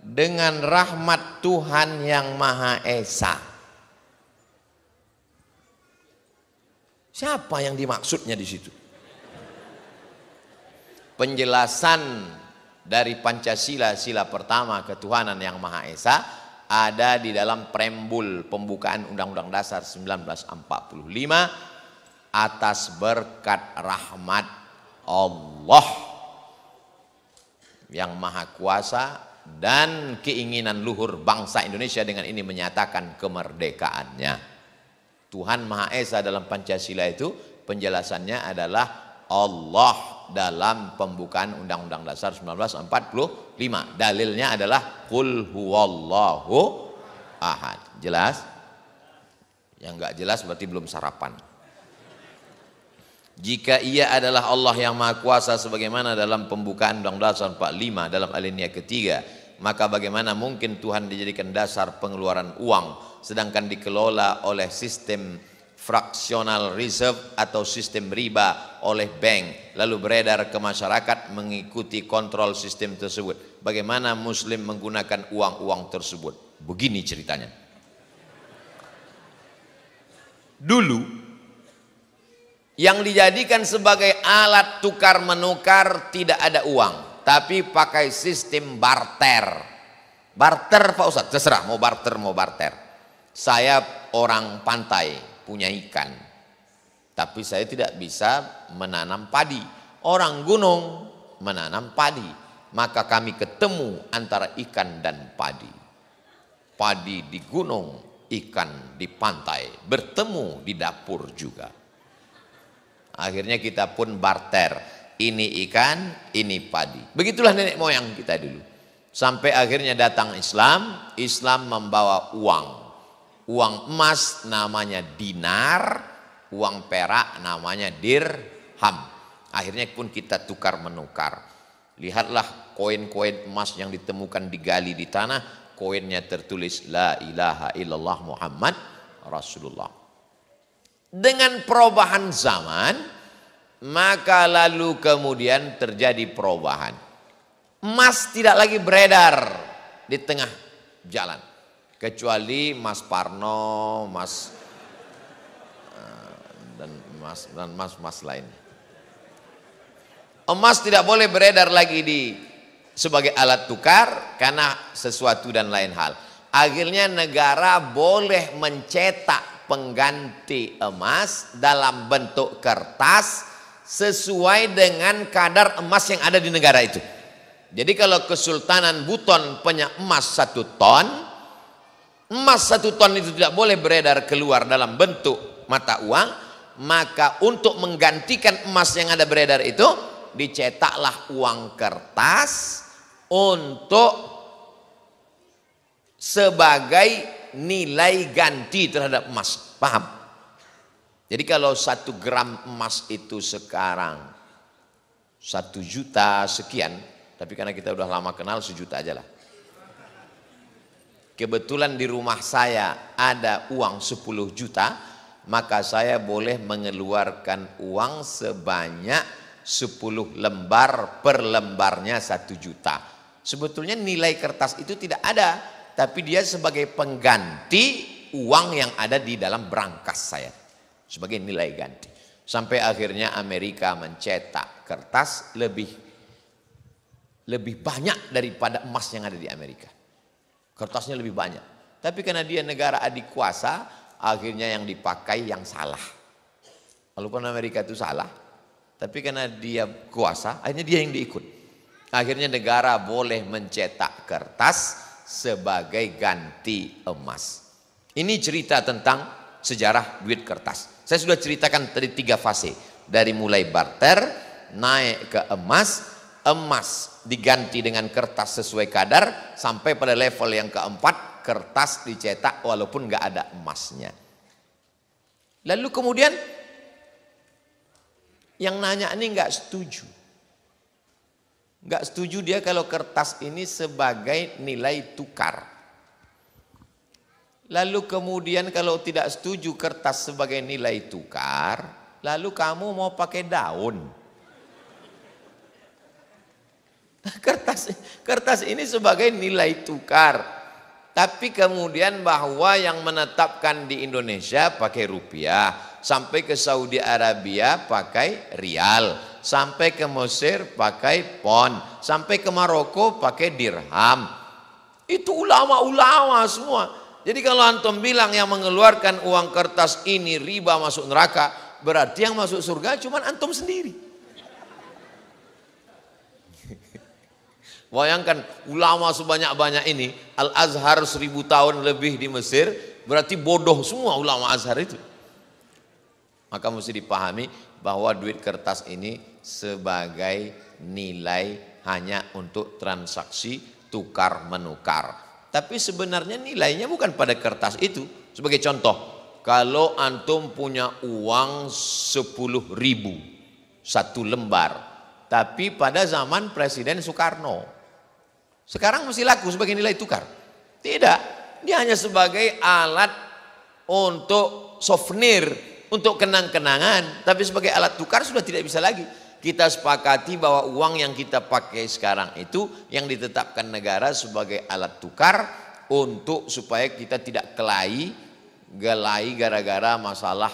Dengan rahmat Tuhan yang Maha Esa. Siapa yang dimaksudnya di situ? Penjelasan dari Pancasila, sila pertama ketuhanan yang Maha Esa, ada di dalam preambul pembukaan Undang-Undang Dasar 1945 atas berkat rahmat Allah yang Maha Kuasa dan keinginan luhur bangsa Indonesia dengan ini menyatakan kemerdekaannya. Tuhan Maha Esa dalam Pancasila itu penjelasannya adalah Allah dalam pembukaan Undang-Undang Dasar 1945. Dalilnya adalah Qul huwallahu ahad. Jelas? Yang enggak jelas berarti belum sarapan. Jika ia adalah Allah yang Maha Kuasa sebagaimana dalam pembukaan Undang-Undang Dasar 45 dalam alinea ketiga, maka bagaimana mungkin Tuhan dijadikan dasar pengeluaran uang sedangkan dikelola oleh sistem fractional reserve atau sistem riba oleh bank lalu beredar ke masyarakat mengikuti kontrol sistem tersebut. Bagaimana muslim menggunakan uang-uang tersebut? Begini ceritanya. Dulu yang dijadikan sebagai alat tukar menukar tidak ada uang, tapi pakai sistem barter. Barter Pak Ustadz, terserah mau barter mau barter. Saya orang pantai, punya ikan, tapi saya tidak bisa menanam padi. Orang gunung menanam padi, maka kami ketemu antara ikan dan padi. Padi di gunung, ikan di pantai, bertemu di dapur juga. Akhirnya kita pun barter, ini ikan, ini padi. Begitulah nenek moyang kita dulu. Sampai akhirnya datang Islam, Islam membawa uang. Uang emas namanya dinar, uang perak namanya dirham. Akhirnya pun kita tukar menukar. Lihatlah koin-koin emas yang ditemukan digali di tanah, koinnya tertulis La ilaha illallah Muhammad Rasulullah. Dengan perubahan zaman, maka lalu kemudian terjadi perubahan. Emas tidak lagi beredar di tengah jalan. Kecuali Mas Parno, dan mas lain. Emas tidak boleh beredar lagi sebagai alat tukar karena sesuatu dan lain hal. Akhirnya negara boleh mencetak pengganti emas dalam bentuk kertas sesuai dengan kadar emas yang ada di negara itu. Jadi kalau Kesultanan Buton punya emas 1 ton, emas 1 ton itu tidak boleh beredar keluar dalam bentuk mata uang, maka untuk menggantikan emas yang ada beredar itu dicetaklah uang kertas untuk sebagai nilai ganti terhadap emas. Paham? Jadi kalau 1 gram emas itu sekarang 1 juta sekian, tapi karena kita udah lama kenal 1 juta aja lah. Kebetulan di rumah saya ada uang 10 juta, maka saya boleh mengeluarkan uang sebanyak 10 lembar, per lembarnya 1 juta. Sebetulnya nilai kertas itu tidak ada, tapi dia sebagai pengganti uang yang ada di dalam brankas saya, sebagai nilai ganti. Sampai akhirnya Amerika mencetak kertas lebih banyak daripada emas yang ada di Amerika. Kertasnya lebih banyak. Tapi karena dia negara adik kuasa, akhirnya yang dipakai yang salah. Walaupun Amerika itu salah, tapi karena dia kuasa, akhirnya dia yang diikut. Akhirnya negara boleh mencetak kertas sebagai ganti emas. Ini cerita tentang sejarah duit kertas. Saya sudah ceritakan tadi 3 fase. Dari mulai barter, naik ke emas, emas diganti dengan kertas sesuai kadar, sampai pada level yang keempat, kertas dicetak walaupun nggak ada emasnya. Lalu kemudian yang nanya ini nggak setuju. Nggak setuju dia kalau kertas ini sebagai nilai tukar. Lalu kemudian kalau tidak setuju kertas sebagai nilai tukar, lalu kamu mau pakai daun. Kertas ini sebagai nilai tukar. Tapi kemudian bahwa yang menetapkan di Indonesia pakai rupiah, sampai ke Saudi Arabia pakai rial, sampai ke Mesir pakai pon, sampai ke Maroko pakai dirham. Itu ulama-ulama semua. Jadi kalau antum bilang yang mengeluarkan uang kertas ini riba masuk neraka, berarti yang masuk surga cuma antum sendiri. Bayangkan ulama sebanyak-banyak ini, Al-Azhar 1000 tahun lebih di Mesir, berarti bodoh semua ulama Azhar itu. Maka mesti dipahami bahwa duit kertas ini sebagai nilai hanya untuk transaksi tukar menukar. Tapi sebenarnya nilainya bukan pada kertas itu. Sebagai contoh, kalau antum punya uang 10.000 satu lembar, tapi pada zaman Presiden Soekarno, sekarang masih laku sebagai nilai tukar? Tidak, dia hanya sebagai alat untuk souvenir, untuk kenang-kenangan, tapi sebagai alat tukar sudah tidak bisa lagi. Kita sepakati bahwa uang yang kita pakai sekarang itu yang ditetapkan negara sebagai alat tukar untuk supaya kita tidak gelai gara-gara masalah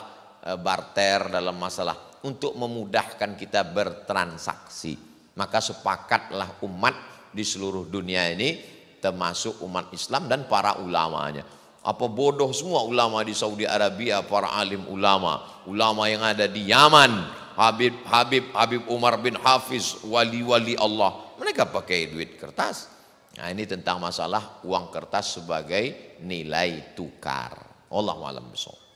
barter dalam masalah, untuk memudahkan kita bertransaksi. Maka sepakatlah umat di seluruh dunia ini, termasuk umat Islam dan para ulamanya. Apa bodoh semua ulama di Saudi Arabia, para alim ulama yang ada di Yaman, Habib Umar bin Hafiz, wali-wali Allah, mereka pakai duit kertas. Nah, ini tentang masalah uang kertas sebagai nilai tukar. Wallahu a'lam bishawab.